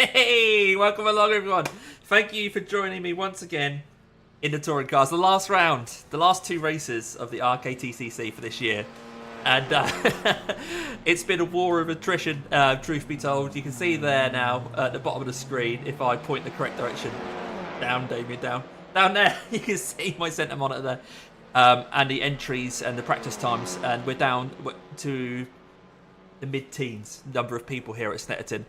Hey, welcome along everyone. Thank you for joining me once again in the touring cars. The last round, the last two races of the RKTCC for this year. And it's been a war of attrition, truth be told. You can see there now at the bottom of the screen, if I point the correct direction. Down, Damien, down. Down there, you can see my centre monitor there. And the entries and the practice times. And we're down to the mid-teens number of people here at Snetterton.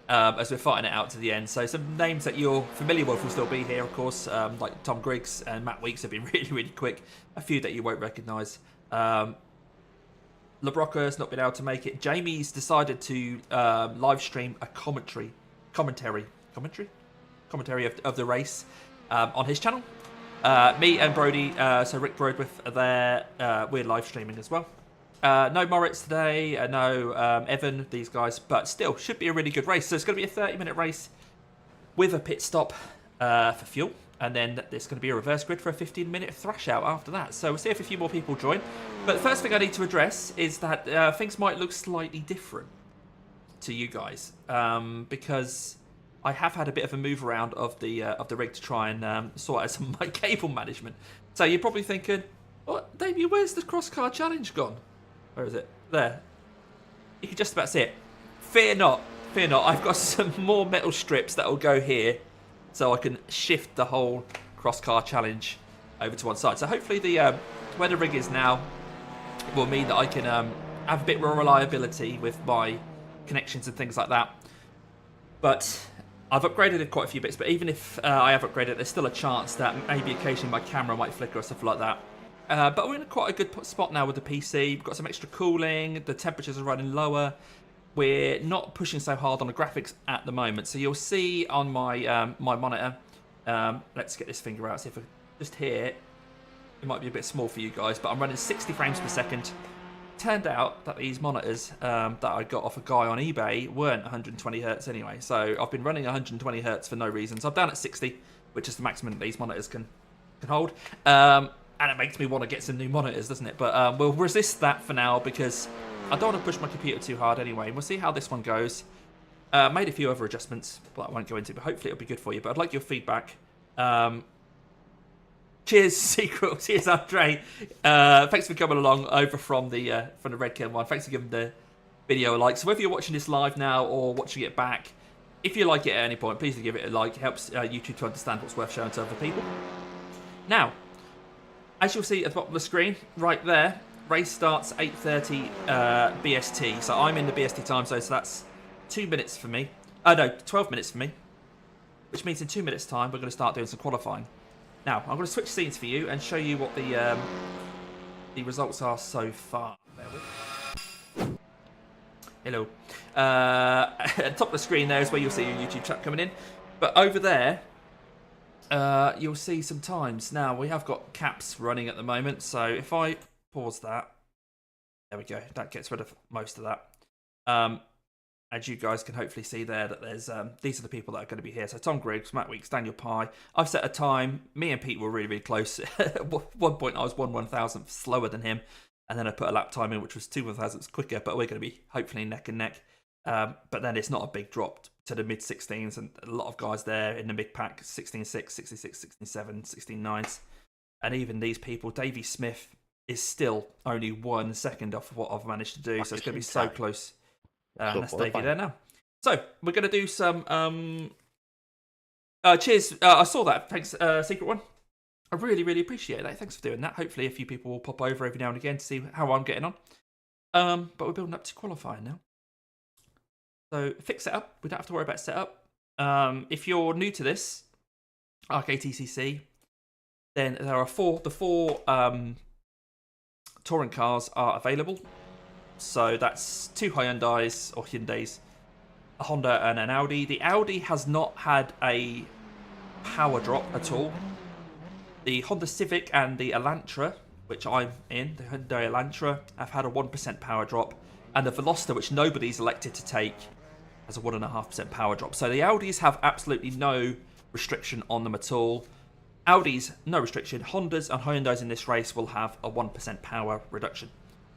As we're fighting it out to the end. So some names that you're familiar with will still be here, of course, like Tom Griggs and Matt Weeks have been really, really quick. A few that you won't recognise. LeBrocker's not been able to make it. Jamie's decided to live stream a commentary of the race on his channel. Me and Brody, so Rick Broadwith are there. We're live streaming as well. No Moritz today, no Evan, these guys, but still, should be a really good race. So it's going to be a 30-minute race with a pit stop for fuel, and then there's going to be a reverse grid for a 15-minute thrash out after that. So we'll see if a few more people join. But the first thing I need to address is that things might look slightly different to you guys, because I have had a bit of a move around of the rig to try and sort out some of my cable management. So you're probably thinking, "What, Davey? Where's the cross-car challenge gone?" Where is it? There. You can just about see it. Fear not. Fear not. I've got some more metal strips that will go here so I can shift the whole cross-car challenge over to one side. So hopefully the where the rig is now will mean that I can have a bit more reliability with my connections and things like that. But I've upgraded quite a few bits, but even if I have upgraded, there's still a chance that maybe occasionally my camera might flicker or stuff like that. But we're in quite a good spot now with the PC. We've got some extra cooling. The temperatures are running lower. We're not pushing so hard on the graphics at the moment. So you'll see on my my monitor. Let's get this finger out. See if I just here. It might be a bit small for you guys, but I'm running 60 frames per second. Turned out that these monitors that I got off a guy on eBay weren't 120 hertz anyway. So I've been running 120 hertz for no reason. So I'm down at 60, which is the maximum that these monitors can hold. And it makes me want to get some new monitors, doesn't it? But we'll resist that for now because I don't want to push my computer too hard anyway. We'll see how this one goes. Made a few other adjustments, but I won't go into. But hopefully it'll be good for you. But I'd like your feedback. Cheers, Secret. Cheers, Andre. Thanks for coming along over from the RedKen one. Thanks for giving the video a like. So whether you're watching this live now or watching it back, if you like it at any point, please do give it a like. It helps YouTube to understand what's worth showing to other people. Now, as you'll see at the bottom of the screen, right there, race starts 8:30 BST. So I'm in the BST time zone, so that's 2 minutes for me. No, 12 minutes for me. Which means in 2 minutes' time, we're going to start doing some qualifying. Now, I'm going to switch scenes for you and show you what the results are so far. Bear with. Hello. At the top of the screen there is where you'll see your YouTube chat coming in. But over there, you'll see some times. Now, we have got caps running at the moment, so if I pause that, there we go, that gets rid of most of that. As you guys can hopefully see there, that there's these are the people that are going to be here. So Tom Griggs, Matt Weeks, Daniel Pye. I've set a time. Me and Pete were really, really close. At one point, I was 1/1000th slower than him, and then I put a lap time in, which was 2/1000ths quicker, but we're going to be hopefully neck and neck. But then it's not a big drop to the mid-16s, and a lot of guys there in the mid-pack, 16.6, 66, 16.7, 16.9s. And even these people, Davey Smith is still only 1 second off of what I've managed to do, so it's going to be so close. That's Davey there now. So, we're going to do some... cheers, I saw that, thanks, Secret One. I really, really appreciate that, thanks for doing that. Hopefully a few people will pop over every now and again to see how I'm getting on. But we're building up to qualifying now. So, fix setup. We don't have to worry about setup. If you're new to this, RKTCC, then there are the four touring cars are available. So that's 2 Hyundais, or Hyundais, a Honda and an Audi. The Audi has not had a power drop at all. The Honda Civic and the Elantra, which I'm in, the Hyundai Elantra, have had a 1% power drop. And the Veloster, which nobody's elected to take, has a 1.5% power drop. So the Audis have absolutely no restriction on them at all. Audis, no restriction. Hondas and Hyundais in this race will have a 1% power reduction.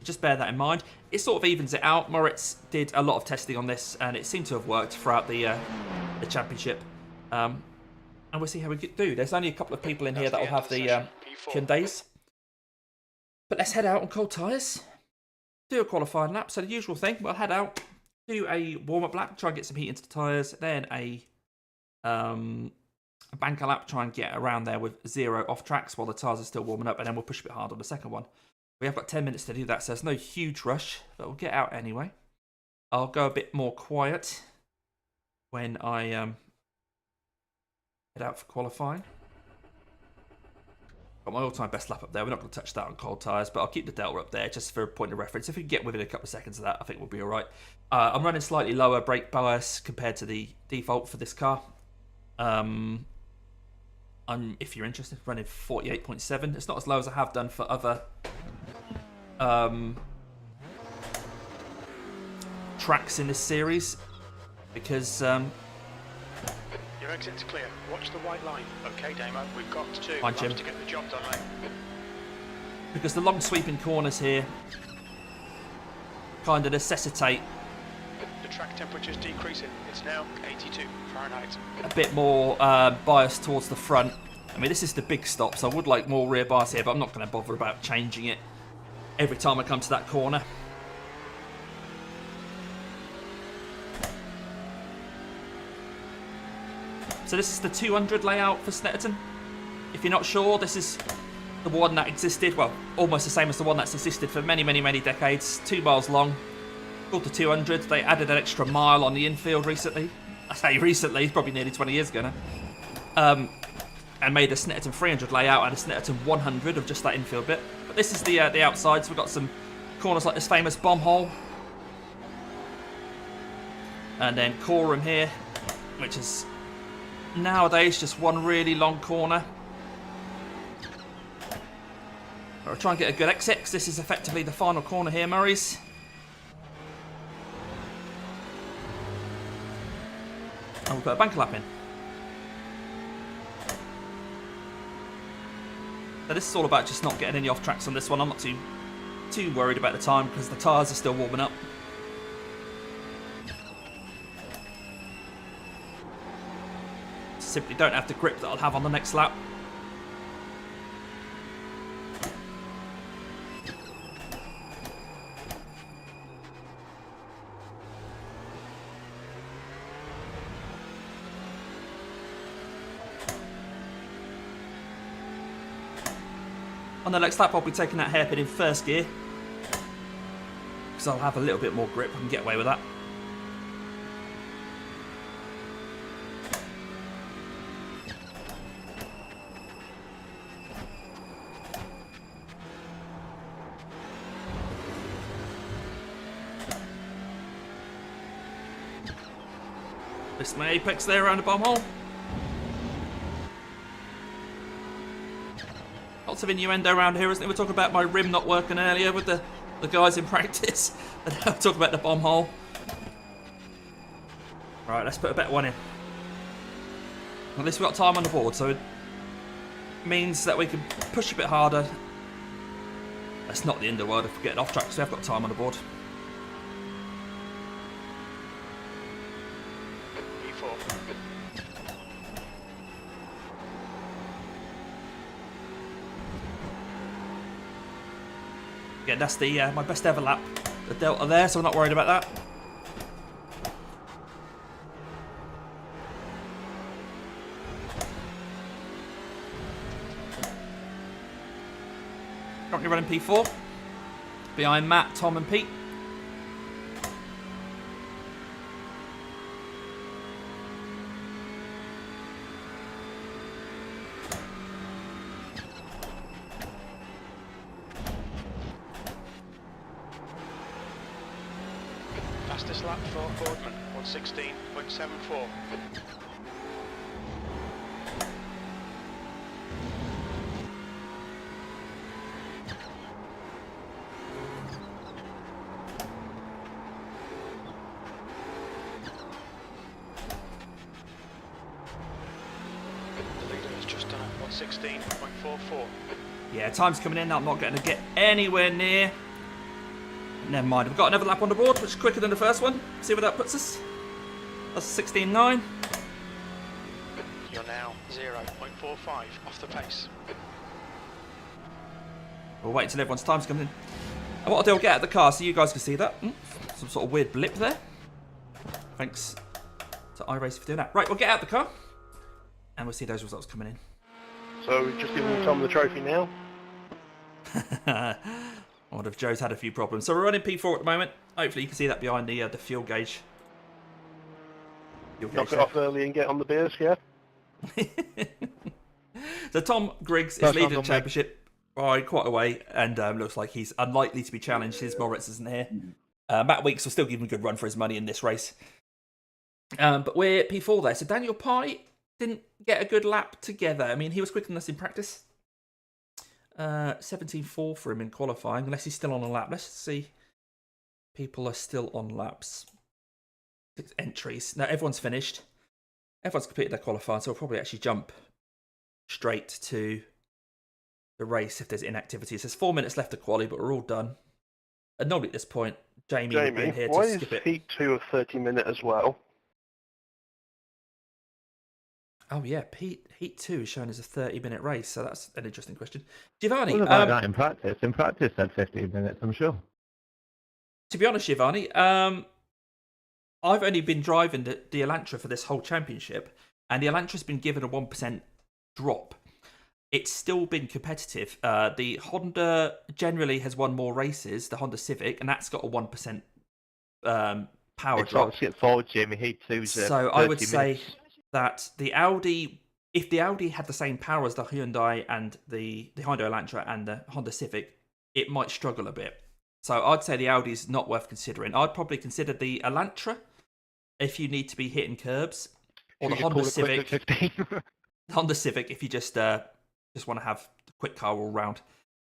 Just bear that in mind. It sort of evens it out. Moritz did a lot of testing on this, and it seemed to have worked throughout the championship. And we'll see how we do. There's only a couple of people in here that will have the Hyundais. But let's head out on cold tyres. Do a qualifying lap. So the usual thing, we'll head out, do a warm-up lap, try and get some heat into the tyres. Then a banker lap, try and get around there with 0 off tracks while the tyres are still warming up. And then we'll push a bit hard on the second one. We have got 10 minutes to do that, so there's no huge rush, but we'll get out anyway. I'll go a bit more quiet when I head out for qualifying. Got my all-time best lap up there. We're not going to touch that on cold tyres, but I'll keep the delta up there just for a point of reference. If we can get within a couple of seconds of that, I think we'll be all right. I'm running slightly lower brake bias compared to the default for this car. If you're interested, running 48.7. It's not as low as I have done for other tracks in this series, because your exit's clear. Watch the white line. Okay, Damo, we've got to Jim. to get the job done, mate. Because the long sweeping corners here kind of necessitate the track temperature's decreasing. It's now 82 Fahrenheit. A bit more bias towards the front. I mean, this is the big stop, so I would like more rear bias here, but I'm not going to bother about changing it every time I come to that corner. So this is the 200 layout for Snetterton. If you're not sure, this is the one that existed, well, almost the same as the one that's existed for many, many, many decades. 2 miles long, called the 200. They added an extra mile on the infield recently. I say recently, probably nearly 20 years ago now. And made a Snetterton 300 layout and a Snetterton 100 of just that infield bit. But this is the outside, so we've got some corners like this famous bomb hole. And then Coram here, which is nowadays just one really long corner. I'll try and get a good exit, because this is effectively the final corner here, Murray's. And we'll put a banker lap in. So this is all about just not getting any off tracks on this one. I'm not too worried about the time, because the tyres are still warming up. Simply don't have the grip that I'll have on the next lap. On the next lap, I'll be taking that hairpin in first gear, because I'll have a little bit more grip. I can get away with that. This my apex there around the bomb hole. Lots of innuendo around here, isn't it? We're talking about my rim not working earlier with the guys in practice. And now we're talking about the bomb hole. Right, let's put a better one in. At least we've got time on the board, so it means that we can push a bit harder. That's not the end of the world if we're getting off track, so we have got time on the board. Yeah, that's the my best ever lap, the delta there, so I'm not worried about that. Currently running P4, behind Matt, Tom and Pete. Fastest lap for Boardman, 1:16.74. The leader has just done a 1:16.44. Yeah, time's coming in. I'm not going to get anywhere near Never mind. We've got another lap on the board, which is quicker than the first one. See where that puts us. That's 16.9. You're now 0.45 off the pace. We'll wait until everyone's time's coming in. And what I'll do, I'll get out of the car so you guys can see that. Some sort of weird blip there. Thanks to iRacing for doing that. Right, we'll get out the car. And we'll see those results coming in. So we've just given Tom the trophy now. I wonder if Joe's had a few problems. So we're running P4 at the moment. Hopefully you can see that behind the fuel gauge. Knock it off early and get on the beers, yeah? So Tom Griggs is leading the championship by quite a way, and looks like he's unlikely to be challenged. His Moritz isn't here. Matt Weeks will still give him a good run for his money in this race. But we're P4 there. So Daniel Pye didn't get a good lap together. I mean, he was quicker than us in practice. 17.4 for him in qualifying, unless he's still on a lap. Let's see. People are still on laps. 6 entries. Now, everyone's finished. Everyone's completed their qualifying, so we'll probably actually jump straight to the race if there's inactivity. There's 4 minutes left to quali, but we're all done. And normally at this point, Jamie would be here to skip it. Why is Heat 2 a 30-minute as well? Oh yeah, Heat 2 is shown as a 30-minute race, so that's an interesting question. Giovanni, What about that in practice? In practice, that's 15 minutes, I'm sure. To be honest, Giovanni, I've only been driving the Elantra for this whole championship, and the Elantra's been given a 1% drop. It's still been competitive. The Honda generally has won more races, the Honda Civic, and that's got a 1% power drop. It's skip forward, Jimmy. Heat 2's So I would say that the Audi, if the Audi had the same power as the Hyundai and the Honda Elantra and the Honda Civic, it might struggle a bit. So I'd say the Audi's not worth considering. I'd probably consider the Elantra if you need to be hitting curbs, or the Honda Civic. Honda Civic if you just want to have a quick car all round.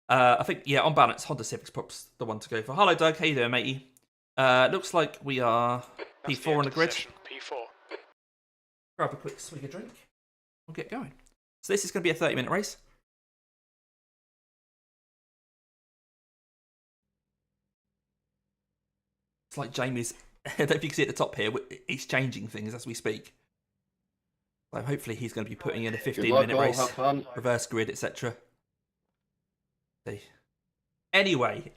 I think, yeah, on balance, Honda Civic's perhaps the one to go for. Hello, Doug. How you doing, matey? Looks like we are P4 on the grid. P4. Grab a quick swig of drink. We'll get going. So this is going to be a 30-minute race. It's like Jamie's, I don't know if you can see at the top here, he's changing things as we speak. So hopefully he's going to be putting in a 15-minute race, reverse grid, etc. Anyway,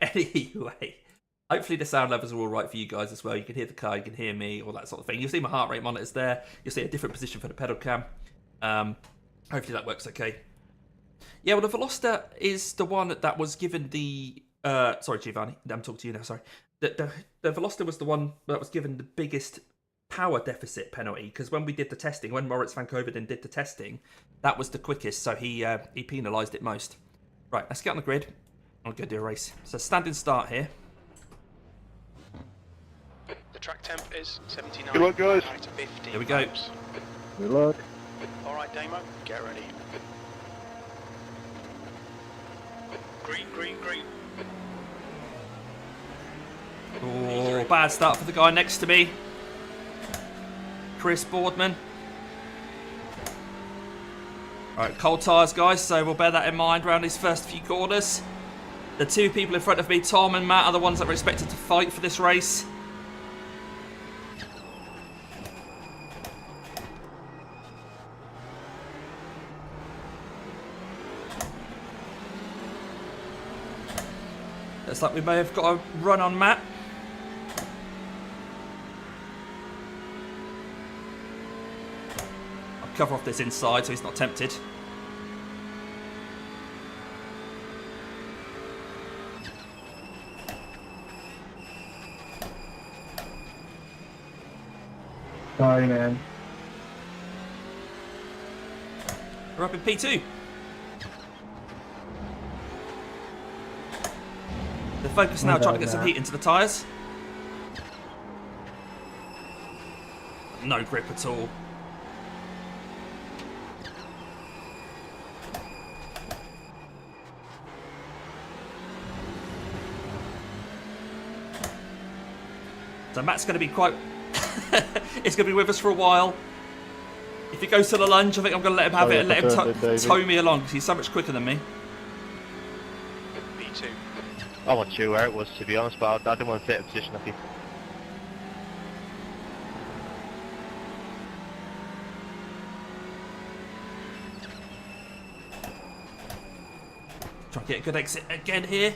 hopefully the sound levels are all right for you guys as well. You can hear the car, you can hear me, all that sort of thing. You'll see my heart rate monitors there. You'll see a different position for the pedal cam. Hopefully that works okay. Yeah, well, the Veloster is the one that was given the... sorry, Giovanni, I'm talking to you now, sorry. The Veloster was the one that was given the biggest power deficit penalty, because when we did the testing, when Moritz van Koveden did the testing, that was the quickest, so he penalised it most. Right, let's get on the grid. I'll go do a race. So standing start here. The track temp is 79. Good luck, guys. Here we go. Good luck. All right, Damo, get ready. Green, green, green. Oh, bad start for the guy next to me. Chris Boardman. Alright, cold tyres, guys, so we'll bear that in mind around these first few corners. The two people in front of me, Tom and Matt, are the ones that were expected to fight for this race. Looks like we may have got a run on Matt. I'll cover off this inside so he's not tempted. Sorry, man. We're up in P2. The focus now trying to get some heat into the tyres. No grip at all. So Matt's going to be quite... He's going to be with us for a while. If he goes to the lunge, I think I'm going to let him have it and let him tow me along because he's so much quicker than me. B2. I wasn't sure where it was, to be honest, but I didn't want to take a position of you. Try and get a good exit again here.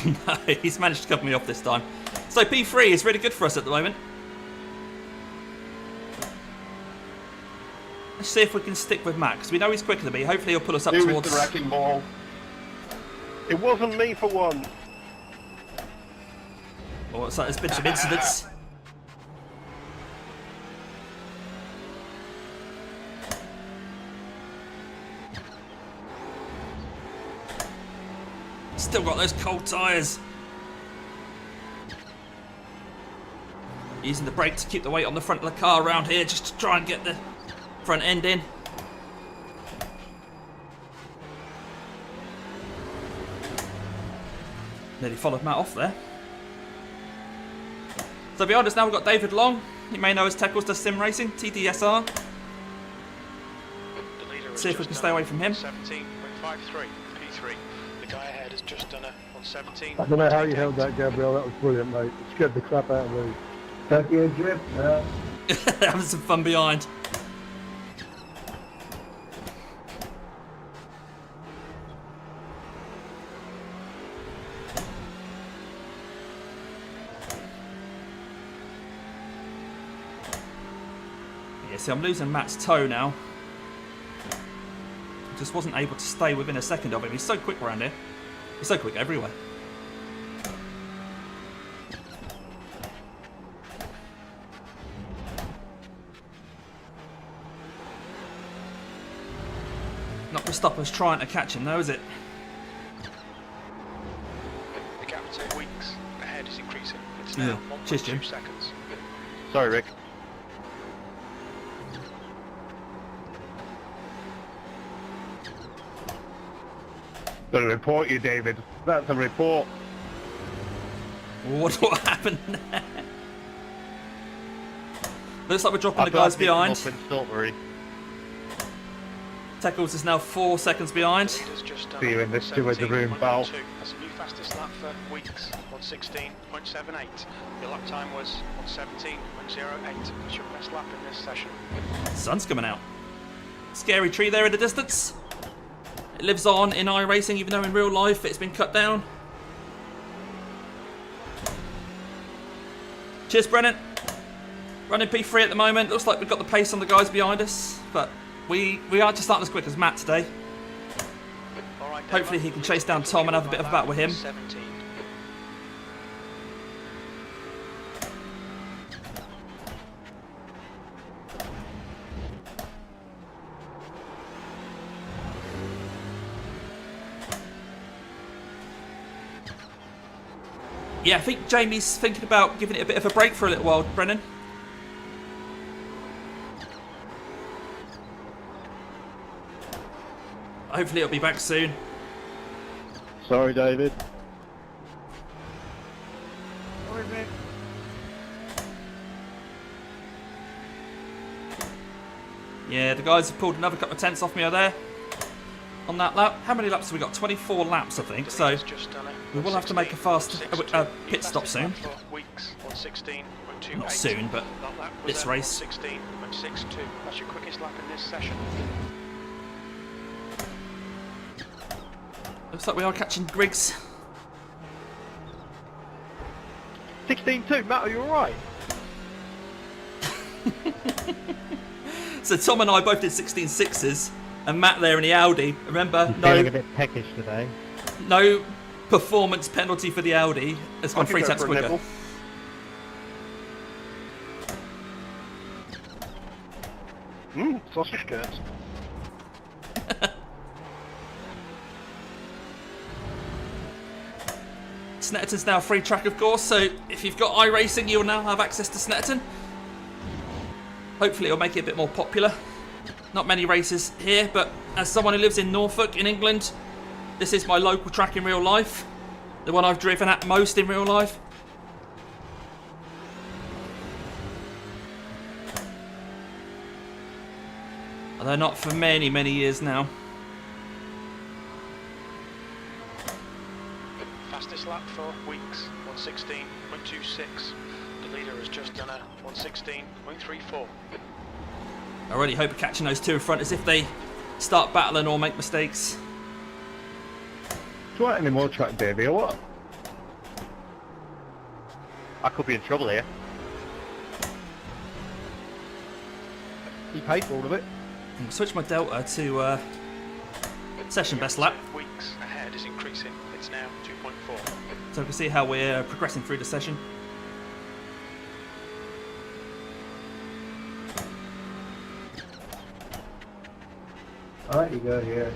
No, he's managed to cover me off this time. So P3 is really good for us at the moment. Let's see if we can stick with Matt, because we know he's quicker than me. Hopefully he'll pull us up Who towards... was the wrecking ball? It wasn't me for one. Oh, it's like there's been some incidents. Still got those cold tyres. Using the brake to keep the weight on the front of the car around here, just to try and get the front end in. Nearly followed Matt off there. So behind us now we've got David Long. You may know as Teckles does Sim Racing, TDSR. See if we can stay away from him. 17.53 P3. The guy ahead has just done it on 17. I don't know how you held that, Gabriel. That was brilliant, mate. It scared the crap out of me. Turkey and drip. Having some fun behind. Yeah, see, I'm losing Matt's toe now. Just wasn't able to stay within a second of him. He's so quick around here. He's so quick everywhere. Not to stop us trying to catch him though, is it? The gap to weeks ahead is increasing. It's Yeah. now Cheers, Jim. 1.2 seconds. Sorry, Rick. Got to report you, David. That's a report. What happened there? Looks like we're dropping the guys behind. Don't worry. Teckles is now 4 seconds behind. Leader's just done See you in this two-way room, 17.12. pal. That's a new fastest lap for weeks, 1:16.78. Your lap time was 1:17.08. That's your best lap in this session. Sun's coming out. Scary tree there in the distance. It lives on in iRacing, even though in real life it's been cut down. Cheers, Brennan. Running P3 at the moment. Looks like we've got the pace on the guys behind us, but we aren't just starting as quick as Matt today. All right, Hopefully he can chase down Tom and have a bit of a battle with him. 17. Yeah, I think Jamie's thinking about giving it a bit of a break for a little while, Brennan. Hopefully it'll be back soon. Sorry, David. Yeah, the guys have pulled another couple of tenths off me there on that lap. How many laps have we got? 24 laps, I think. So we will have to make a fast pit stop soon. Not soon, but this race. 16.62. That's your quickest lap in this session. Looks like we are catching Griggs. 16.2, Matt, are you alright? So Tom and I both did 16.6s, and Matt there in the Audi. Remember, Feeling a bit peckish today. no performance penalty for the Audi. It's gone I can 3 go tenths for a quicker. nibble. Sausage skirts. Snetterton's now a free track, of course, so if you've got iRacing, you'll now have access to Snetterton. Hopefully it'll make it a bit more popular. Not many races here, but as someone who lives in Norfolk in England, this is my local track in real life. The one I've driven at most in real life. Although not for many, many years now. Fastest lap for Weeks, 116.26. The leader has just done a 116.34. I really hope of catching those two in front as if they start battling or make mistakes. Do you want any more track, Davey, or what? I could be in trouble here. You paid for all of it. I'll switch my Delta to session best lap, Weeks ahead is increasing. It's now 2.4. so we can see how we're progressing through the session. Alright, you go here.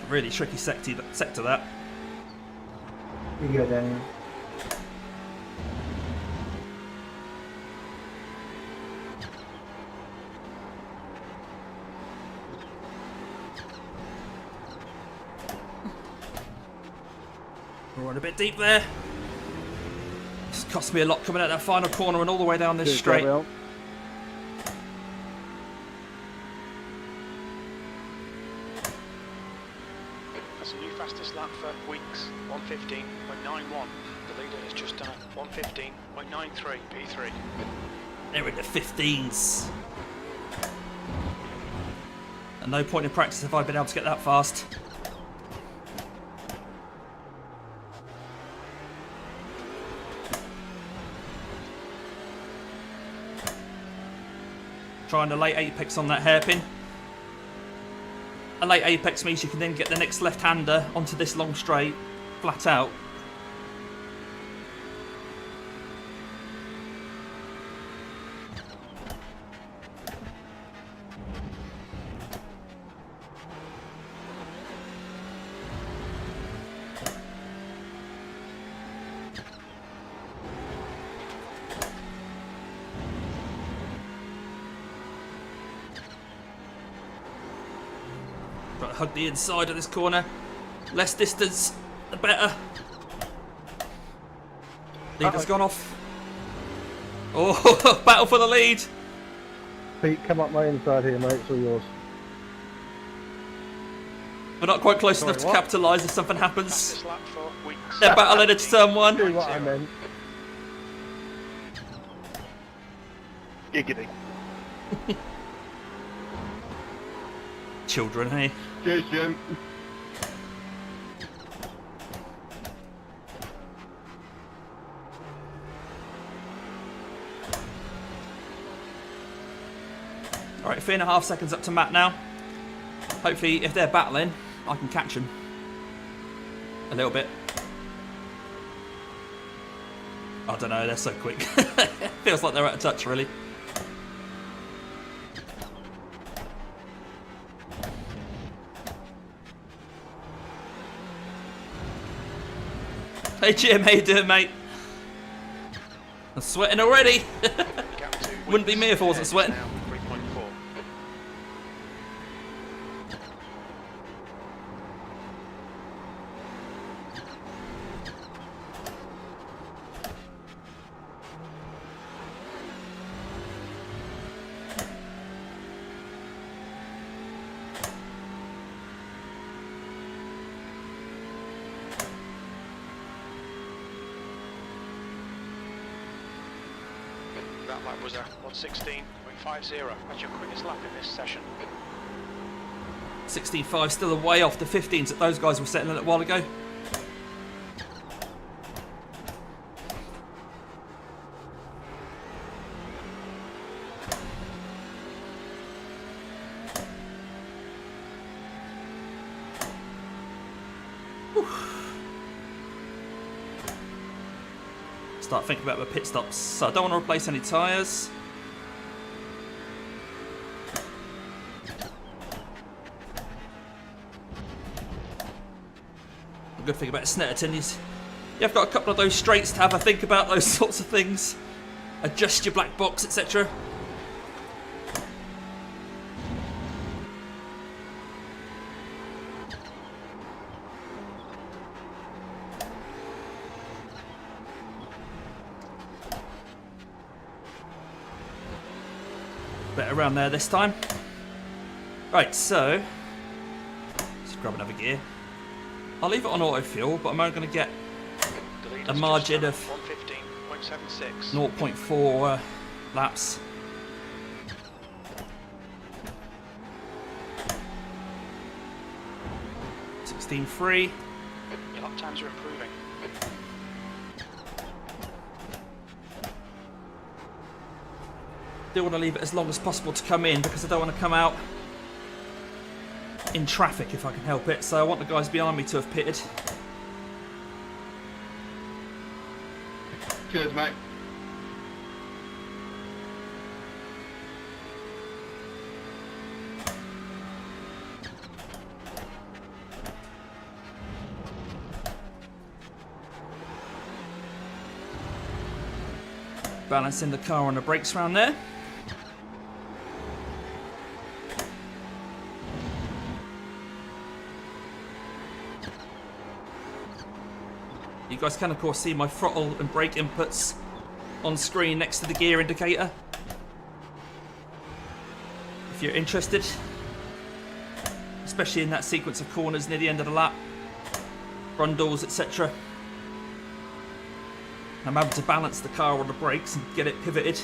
Really tricky sector that. You go, Daniel. We're on a bit deep there. It's cost me a lot coming out that final corner and all the way down this Cheers, straight. Gabriel. That's a new fastest lap for Weeks, 115.91. The leader has just done a 115.93 P3. They're in the 15s. And no point in practice if I'd been able to get that fast. Trying a late apex on that hairpin. A late apex means you can then get the next left-hander onto this long straight, flat out. Got to hug the inside of this corner. Less distance, the better. Leader's gone off. Oh, battle for the lead. Pete, come up my inside here, mate. It's all yours. We're not quite close Sorry, enough to what? capitalise if something happens. Fastest lap for Weeks. They're battling into turn one. Do what I meant. Giggity. Children, hey. Cheers, Jim. Alright, 3.5 seconds up to Matt now. Hopefully, if they're battling, I can catch them. A little bit. I don't know, they're so quick. Feels like they're out of touch, really. Hey Jim, how you doing, mate? I'm sweating already. Gap to Wouldn't be me if I wasn't Weeks sweating. now 3.4. That lap was a 116.50. That's your quickest lap in this session. 16.5, still a way off the 15s that those guys were setting a little while ago. Start thinking about my pit stops. So I don't want to replace any tyres. The good thing about Snetterton is you've got a couple of those straights to have a think about those sorts of things. Adjust your black box, etc. it around there this time. Right, so let's grab another gear. I'll leave it on auto fuel, but I'm only going to get a margin of 0.4 laps. .3. Your lap times are improving. Do want to leave it as long as possible to come in because I don't want to come out in traffic if I can help it. So I want the guys behind me to have pitted. Cheers, mate. Balancing the car on the brakes around there. You guys can of course see my throttle and brake inputs on screen next to the gear indicator. If you're interested, especially in that sequence of corners near the end of the lap, rundles, etc. I'm able to balance the car on the brakes and get it pivoted.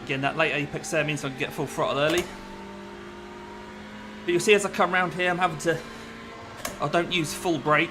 Again, that late apex there means I can get full throttle early. But you'll see as I come around here, I'm having to... I don't use full brake.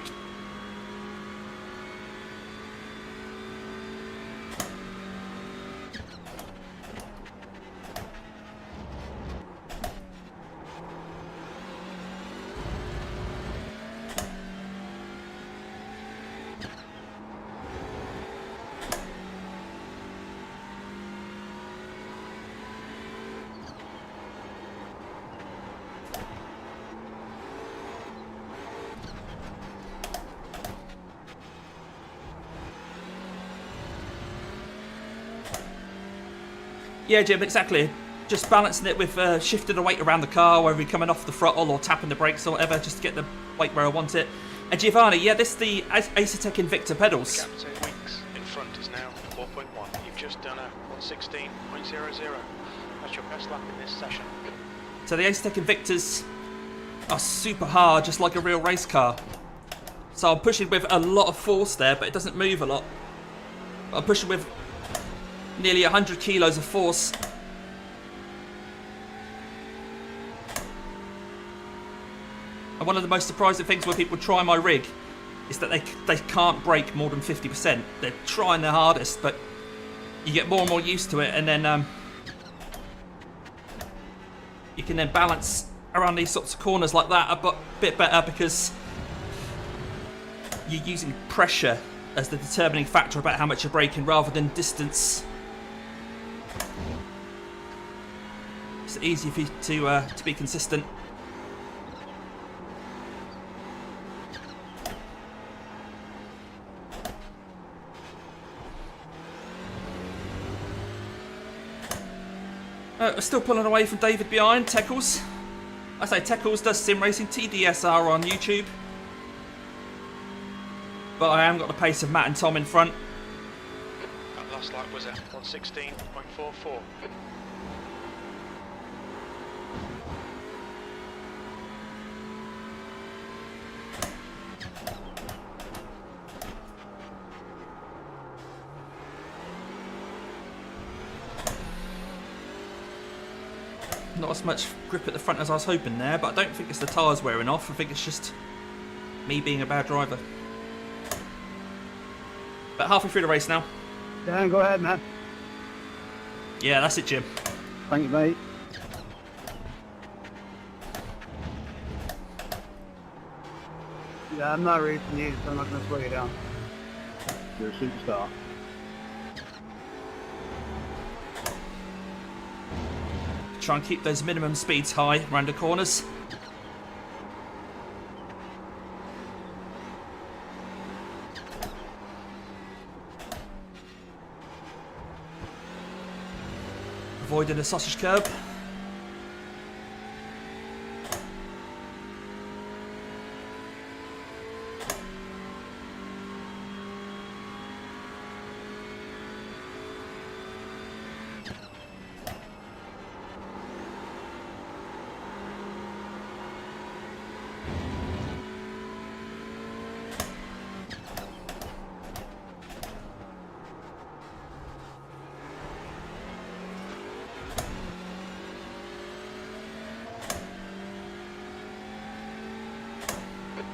Yeah, Jim, exactly. Just balancing it with shifting the weight around the car, whether you're coming off the throttle or tapping the brakes or whatever, just to get the weight where I want it. And Giovanni, yeah, this is the Asetek Invicta pedals. Gap to weeks in front is now 4.1. You've just done a 116.00. That's your best lap in this session. So the Asetek Invictas are super hard, just like a real race car. So I'm pushing with a lot of force there, but it doesn't move a lot. I'm pushing with nearly 100 kilos of force. And one of the most surprising things when people try my rig is that they can't brake more than 50%. They're trying their hardest, but you get more and more used to it, and then you can then balance around these sorts of corners like that a bit better because you're using pressure as the determining factor about how much you're braking rather than distance. It's easy for you to be consistent. We're still pulling away from David behind. Teckles. I say Teckles does sim racing, TDSR on YouTube. But I haven't got the pace of Matt and Tom in front. That last lap was a 116.44. Not as much grip at the front as I was hoping there, but I don't think it's the tyres wearing off. I think it's just me being a bad driver. But halfway through the race now. Dan, go ahead, man. Yeah, that's it, Jim. Thank you, mate. Yeah, I'm not racing you, so I'm not going to slow you down. You're a superstar. Try and keep those minimum speeds high around the corners. avoided a sausage curb.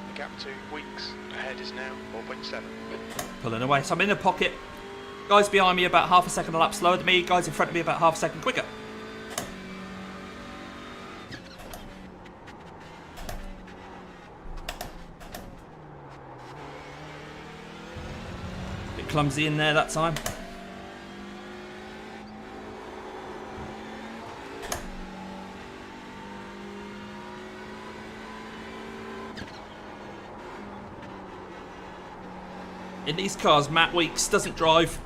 The gap to weeks ahead is now 4.7. Pulling away, so I'm in a pocket. Guys behind me about half a second a lap slower than me. Guys in front of me about half a second quicker. Bit clumsy in there that time. In these cars, Matt Weeks doesn't drive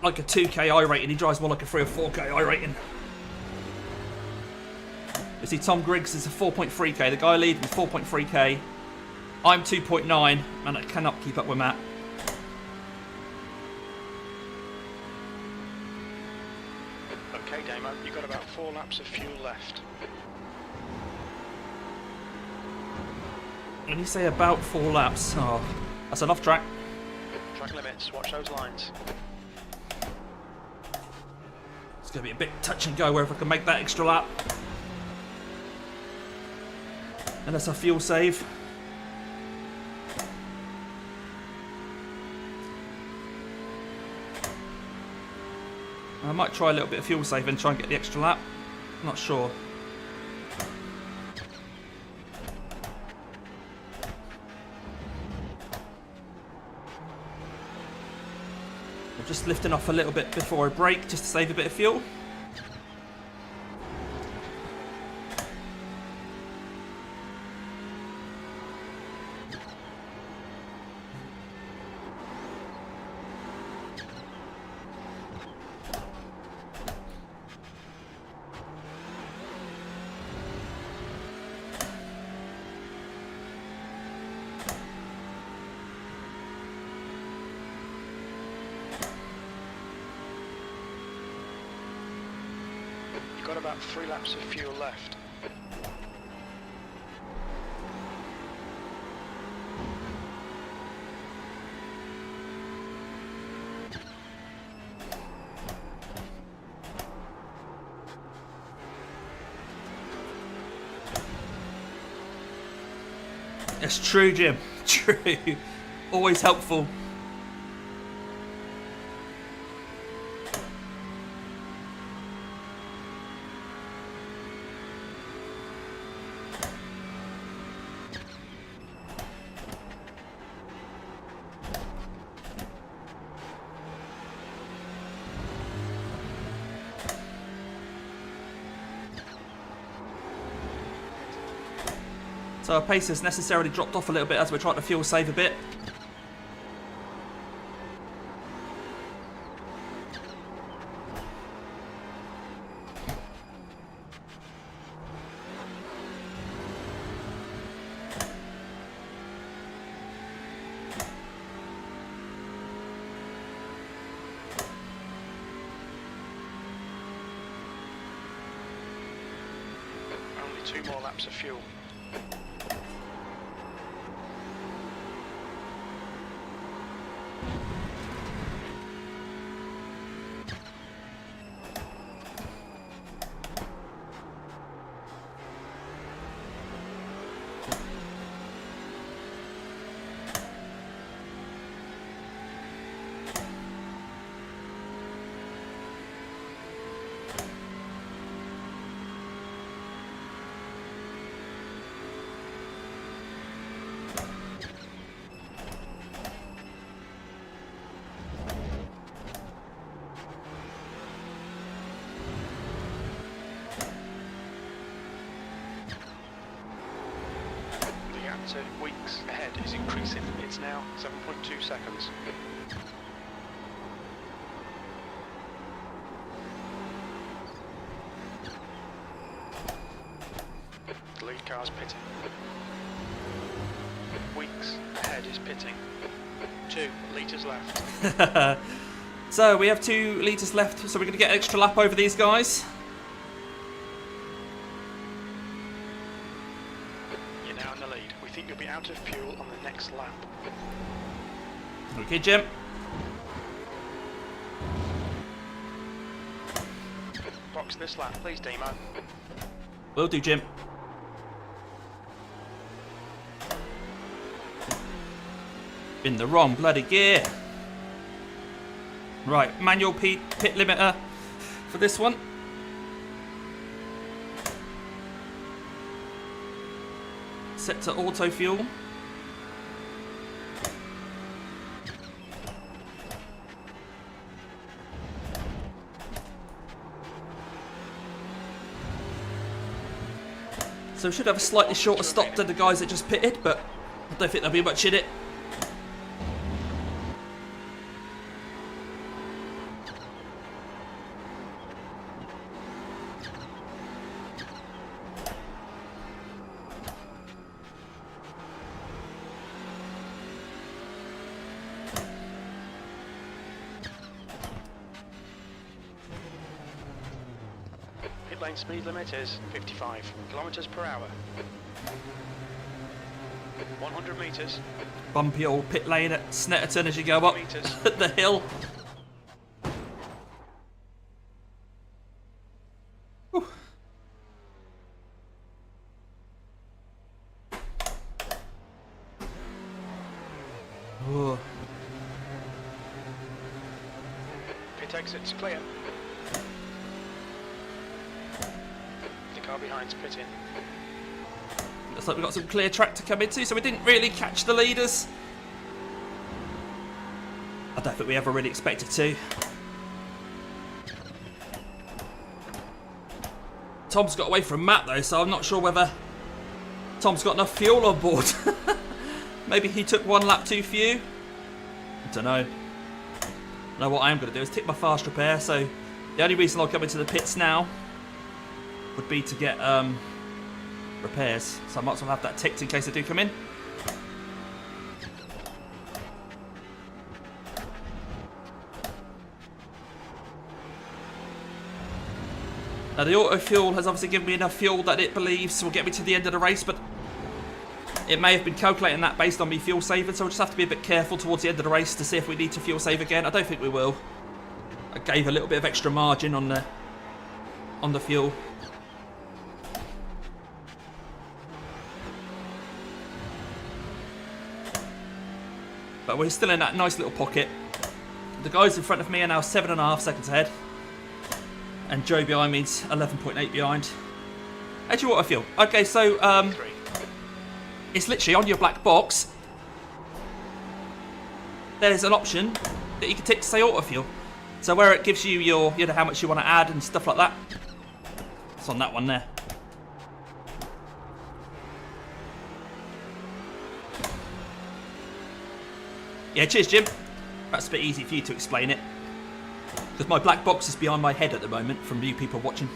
like a 2k iRating, he drives more like a 3 or 4k iRating. You see Tom Griggs is a 4.3k, the guy leading is 4.3k. I'm 2.9, and I cannot keep up with Matt. Okay, Damo, you've got about 4 laps of fuel left. When you say about 4 laps, oh, that's an off track. Track limits, watch those lines. It's going to be a bit touch and go where if I can make that extra lap. And that's a fuel save. I might try a little bit of fuel save and try and get the extra lap. Not sure. I'm just lifting off a little bit before I brake just to save a bit of fuel. You've got about 3 laps of fuel left. It's true, Jim. True. Always helpful. So our pace has necessarily dropped off a little bit as we're trying to fuel save a bit. Only 2 more laps of fuel. To weeks ahead is increasing. It's now 7.2 seconds. cars pitting. Weeks ahead is pitting. 2 litres left. So we have 2 litres left, so we're going to get an extra lap over these guys. You're now in the lead. We think you'll be out of fuel on the next lap. Okay, Jim. Box this lap, please, Demo. Will do, Jim. In the wrong bloody gear. Right, manual pit limiter for this one. Set to auto fuel. So we should have a slightly shorter stop than the guys that just pitted, but I don't think there'll be much in it. Pit lane speed limit is 55 kilometers per hour. 100 meters. Bumpy old pit lane at Snetterton as you go up the hill. Whew. Whoa. Pit exit's clear. The car behind's pitting. Looks like we've got some clear track to come into, so we didn't really catch the leaders. I don't think we ever really expected to. Tom's got away from Matt though, so I'm not sure whether Tom's got enough fuel on board. Maybe he took 1 lap too few. I don't know. No, what I am going to do is tick my fast repair, so the only reason I'll come into the pits now would be to get repairs, so I might as well have that ticked in case I do come in. Now the auto fuel has obviously given me enough fuel that it believes will get me to the end of the race, but it may have been calculating that based on me fuel saving, so we'll just have to be a bit careful towards the end of the race to see if we need to fuel save again. I don't think we will. I gave a little bit of extra margin on the fuel. But we're still in that nice little pocket. The guys in front of me are now 7.5 seconds ahead. And Joe behind me is 11.8 behind. Edge auto fuel. Okay, so it's literally on your black box. There's an option that you can tick to say auto fuel. So where it gives you your, you know, how much you want to add and stuff like that. It's on that one there. Yeah, cheers, Jim. That's a bit easy for you to explain it. Because my black box is behind my head at the moment from you people watching.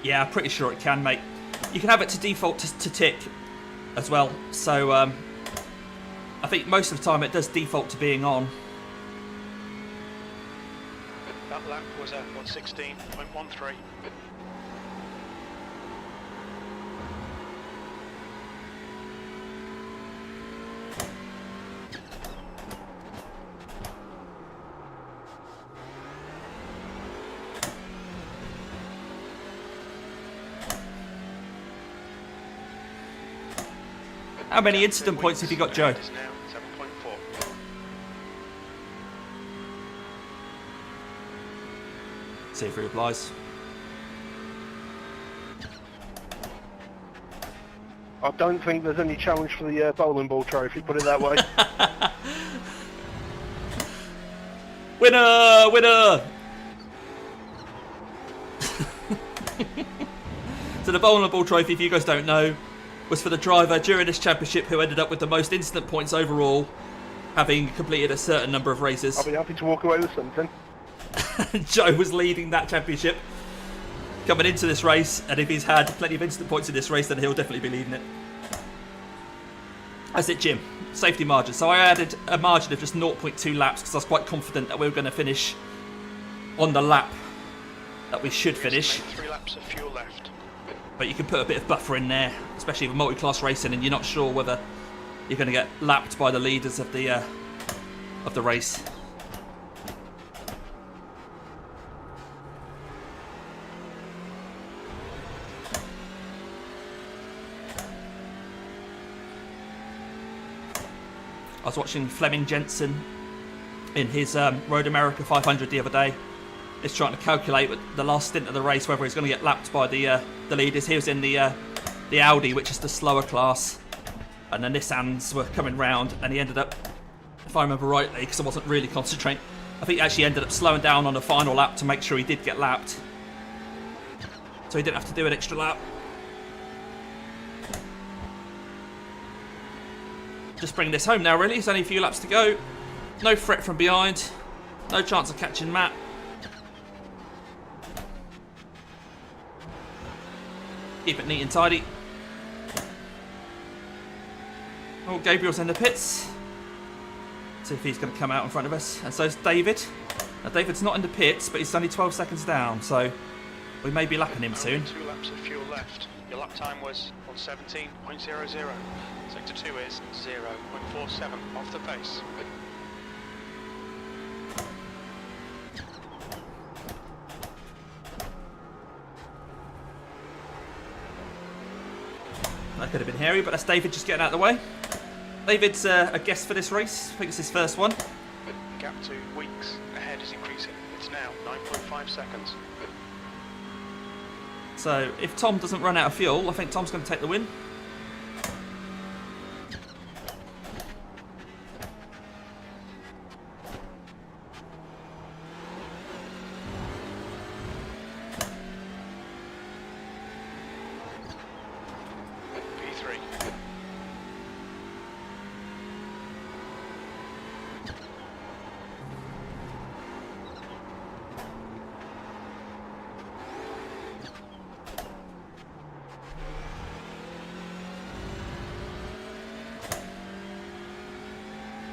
Yeah, I'm pretty sure it can, mate. You can have it to default to tick as well. So I think most of the time it does default to being on. That lap was at 1:16.13. How many incident points have you got, Joe? See if he replies. I don't think there's any challenge for the bowling ball trophy, put it that way. Winner! Winner! So the bowling ball trophy, if you guys don't know, was for the driver during this championship who ended up with the most instant points overall, having completed a certain number of races. I'll be happy to walk away with something. Joe was leading that championship coming into this race, and if he's had plenty of instant points in this race, then he'll definitely be leading it. That's it, Jim. Safety margin. So I added a margin of just 0.2 laps because I was quite confident that we were going to finish on the lap that we should finish. 3 laps of fuel left. But you can put a bit of buffer in there, especially with multi-class racing, and you're not sure whether you're going to get lapped by the leaders of the race. I was watching Fleming Jensen in his Road America 500 the other day. He's trying to calculate with the last stint of the race whether he's going to get lapped by the leaders. He was in the Audi, which is the slower class, and the Nissans were coming round, and he ended up, if I remember rightly, because I wasn't really concentrating, I think he actually ended up slowing down on the final lap to make sure he did get lapped, so he didn't have to do an extra lap. Just bringing this home now, really. There's only a few laps to go. No threat from behind. No chance of catching Matt. Keep it neat and tidy. Oh, Gabriel's in the pits. See if he's going to come out in front of us. And so is David. Now, David's not in the pits, but he's only 12 seconds down, so we may be lapping him soon. 2 laps of fuel left. Your lap time was on 17.00. Sector 2 is 0.47 off the pace. That could have been hairy, but that's David just getting out of the way. David's a guest for this race. I think it's his first one. The gap to weeks ahead is increasing. It's now 9.5 seconds. So if Tom doesn't run out of fuel, I think Tom's going to take the win.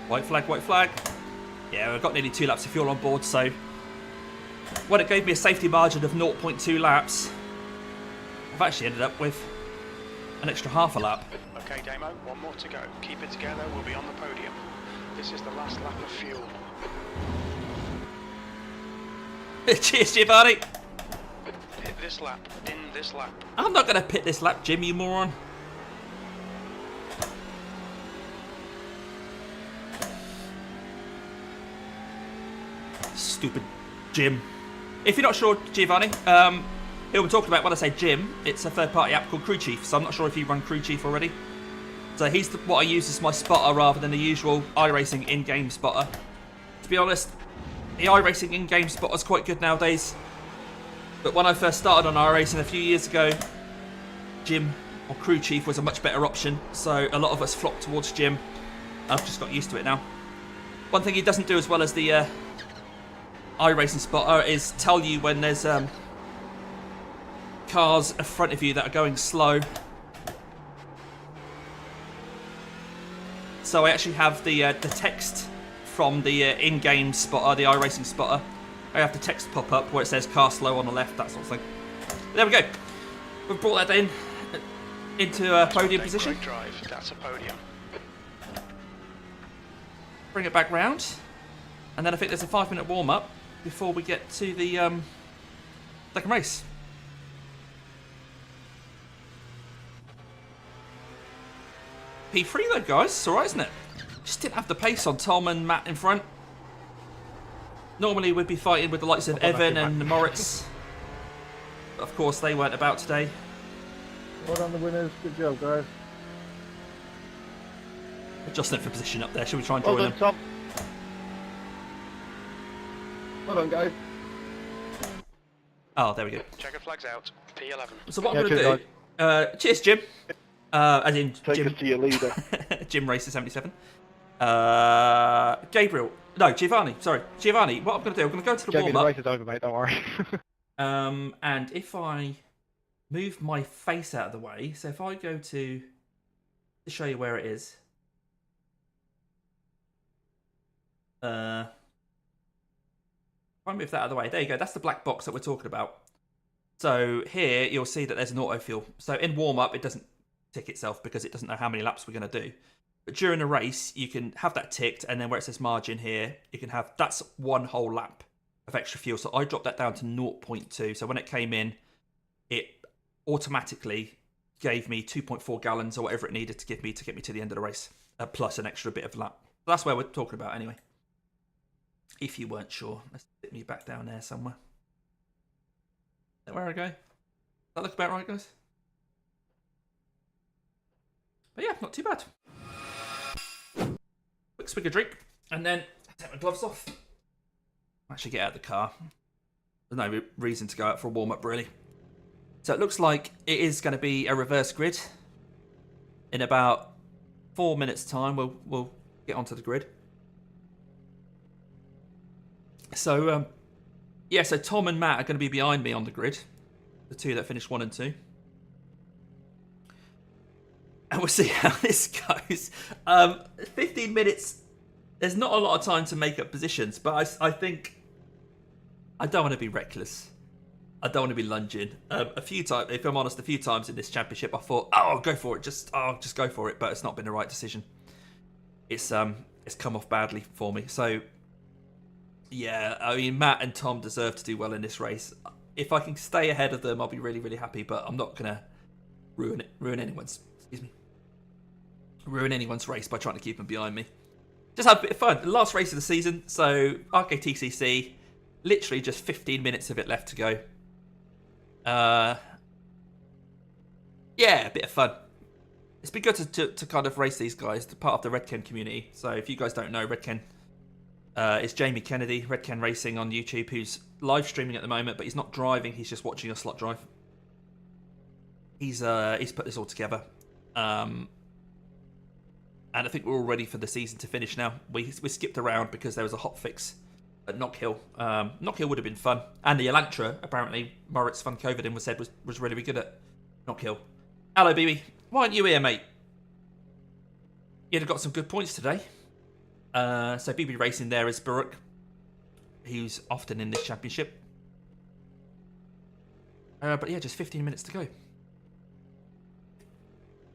White flag, white flag. Yeah, we've got nearly 2 laps of fuel on board, so when it gave me a safety margin of 0.2 laps, I've actually ended up with an extra half a lap. Okay, Damo, 1 more to go. Keep it together, we'll be on the podium. This is the last lap of fuel. Cheers, Giovanni. Hit this lap, in this lap. I'm not going to pit this lap, Jim, you moron. Stupid Jim. If you're not sure, Giovanni, he'll be talking about when I say Jim, it's a third-party app called Crew Chief, so I'm not sure if you run Crew Chief already. So he's what I use as my spotter rather than the usual iRacing in-game spotter. To be honest, the iRacing in-game spotter is quite good nowadays, but when I first started on iRacing a few years ago, Jim or Crew Chief was a much better option, so a lot of us flocked towards Jim. I've just got used to it now. One thing he doesn't do as well as the iRacing spotter is tell you when there's cars in front of you that are going slow. So I actually have the text from the in-game spotter, the iRacing spotter. I have the text pop up where it says car slow on the left, that sort of thing. There we go. We've brought that into a podium position. Great drive, that's a podium. Bring it back round, and then I think there's a 5-minute warm-up before we get to the second race. P3 though, guys, it's alright, isn't it? Just didn't have the pace on Tom and Matt in front. Normally we'd be fighting with the likes of Evan and Moritz. But of course they weren't about today. Well done, the winners. Good job, guys. Adjusting for position up there. Should we try and Well join done, them? Tom. Well done, guys. Oh, there we go. Checker flags out. P11. So what Yeah, I'm going to do... cheers, Jim. As in Take Jim. us to your leader. Jim Racer 77. Gabriel. No, Giovanni. Sorry. Giovanni, what I'm going to do, I'm going to go to the Jamie, the warm-up. race is over, mate. Don't worry. And if I move my face out of the way, so if I go to show you where it is. If I move that out of the way, there you go. That's the black box that we're talking about. So here you'll see that there's an auto fuel. So in warm-up, it doesn't tick itself because it doesn't know how many laps we're going to do. But during a race, you can have that ticked, and then where it says margin here, you can have, that's one whole lap of extra fuel. So I dropped that down to 0.2. So when it came in, it automatically gave me 2.4 gallons or whatever it needed to get me to the end of the race, plus an extra bit of lap. So that's where we're talking about anyway. If you weren't sure, let's stick me back down there somewhere. Is that where I go? Does that look about right, guys? But yeah, not too bad. Quick swig of drink, and then take my gloves off. Actually get out of the car. There's no reason to go out for a warm-up, really. So it looks like it is going to be a reverse grid. In about 4 minutes' time, we'll get onto the grid. So, yeah, so Tom and Matt are going to be behind me on the grid. The two that finished 1 and 2. And we'll see how this goes. 15 minutes, there's not a lot of time to make up positions, but I think I don't want to be reckless. I don't want to be lunging. A few times, if I'm honest, a few times in this championship, I thought, oh, I'll go for it. Just go for it. But it's not been the right decision. It's come off badly for me. So, yeah, I mean, Matt and Tom deserve to do well in this race. If I can stay ahead of them, I'll be really, really happy. But I'm not gonna ruin anyone's. Ruin anyone's race by trying to keep them behind me. Just have a bit of fun. The last race of the season, so RKTCC, literally just 15 minutes of it left to go. Yeah, a bit of fun. It's been good to kind of race these guys, part of the RedKen community. So if you guys don't know, RedKen is Jamie Kennedy, RedKen Racing on YouTube, who's live streaming at the moment, but he's not driving. He's just watching a slot drive. He's put this all together. And I think we're all ready for the season to finish now. We skipped around because there was a hot fix at Knockhill. Knockhill would have been fun. And the Elantra, apparently, Moritz van Koverdin was said was really good at Knockhill. Hello, BB. Why aren't you here, mate? You'd have got some good points today. So BB Racing there is Baruch, who's often in this championship. But yeah, just 15 minutes to go.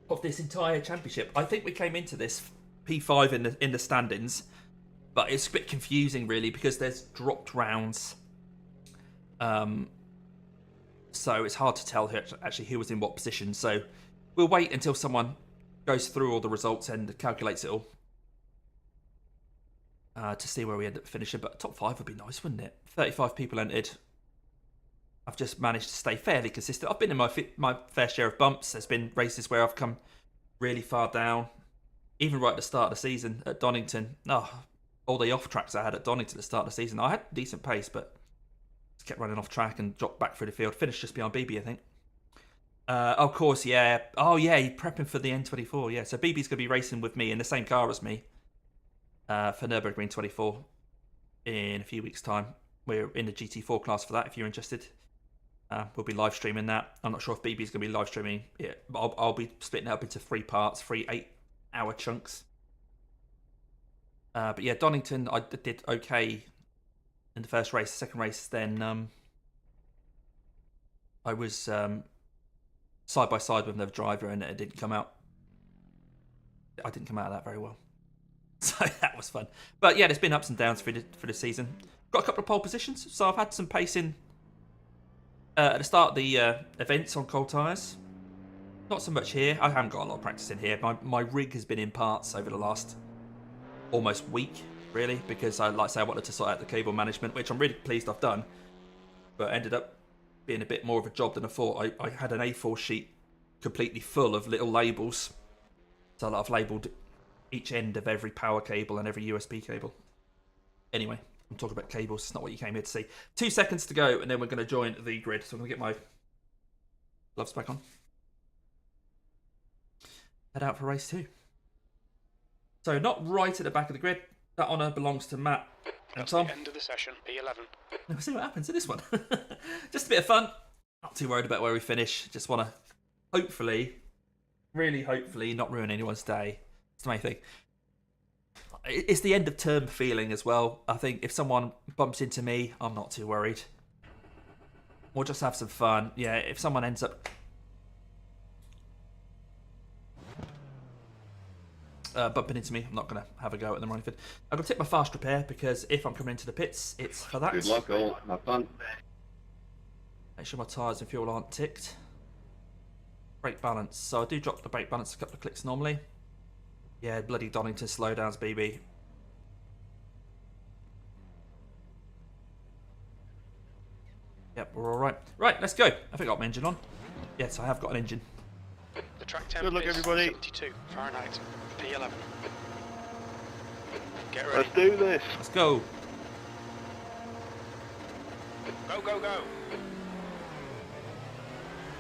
Of this entire championship. I think we came into this P5 in the standings, but it's a bit confusing really because there's dropped rounds. So it's hard to tell actually who was in what position. So we'll wait until someone goes through all the results and calculates it all to see where we end up finishing. But top 5 would be nice, wouldn't it? 35 people entered. I've just managed to stay fairly consistent. I've been in my fair share of bumps. There's been races where I've come really far down. Even right at the start of the season at Donington. All the off tracks I had at Donington at the start of the season. I had decent pace, but just kept running off track and dropped back through the field. Finished just behind BB, I think. Of course, yeah. Oh, yeah, he's prepping for the N24. Yeah, so BB's going to be racing with me in the same car as me for Nürburgring 24 in a few weeks' time. We're in the GT4 class for that, if you're interested. We'll be live streaming that. I'm not sure if BB's going to be live streaming it, but I'll be splitting it up into 3 parts, 3 8-hour chunks. But yeah, Donington, I did okay in the first race. The second race, then I was side by side with another driver, and it didn't come out. I didn't come out of that very well, so that was fun. But yeah, there's been ups and downs for the season. Got a couple of pole positions, so I've had some pace in. At the start of the events on cold tyres. Not so much here. I haven't got a lot of practice in here. My rig has been in parts over the last almost week. really, because I wanted to sort out the cable management, which I'm really pleased I've done, but ended up being a bit more of a job than I thought. I had an A4 sheet completely full of little labels, so I've labelled each end of every power cable and every USB cable. Anyway, I'm talking about cables, it's not what you came here to see. 2 seconds to go, and then we're going to join the grid, so I'm going to get my gloves back on. Head out for race 2. So not right at the back of the grid. That honour belongs to Matt and Tom. The end of the session, P11. We'll see what happens in this one. Just a bit of fun. Not too worried about where we finish. Just want to hopefully, really hopefully, not ruin anyone's day. It's the main thing. It's the end of term feeling as well. I think if someone bumps into me, I'm not too worried. We'll just have some fun. Yeah, if someone ends up bumping into me, I'm not going to have a go at them or anything. I'm going to take my fast repair because if I'm coming into the pits, it's for that. Good luck, all. Have fun. Make sure my tyres and fuel aren't ticked. Brake balance. So I do drop the brake balance a couple of clicks normally. Yeah, bloody Donington slowdowns, BB. Yep, we're all right. Right, let's go. Have I got my engine on? Yes, I have got an engine. The track temp Good luck, is everybody. 72 Fahrenheit, P11. Get ready. Let's do this. Let's go. Go, go, go.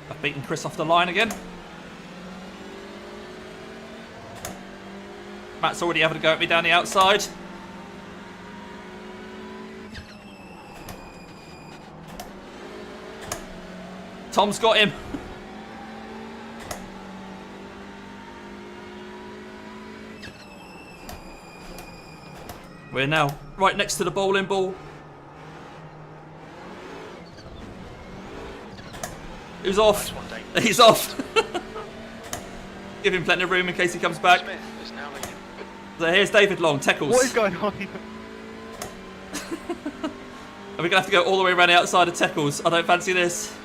I've beaten Chris off the line again. Matt's already having a go at me down the outside. Tom's got him. We're now right next to the bowling ball. Who's off? He's off. Give him plenty of room in case he comes back. Smith is now leading. So here's David Long, Teckles. What is going on here? And we're going to have to go all the way around the outside of Teckles. I don't fancy this.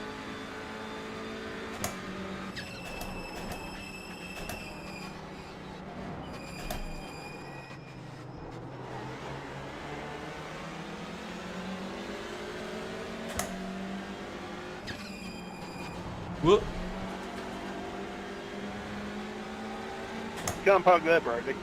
Whoop. Can't park there, Brody.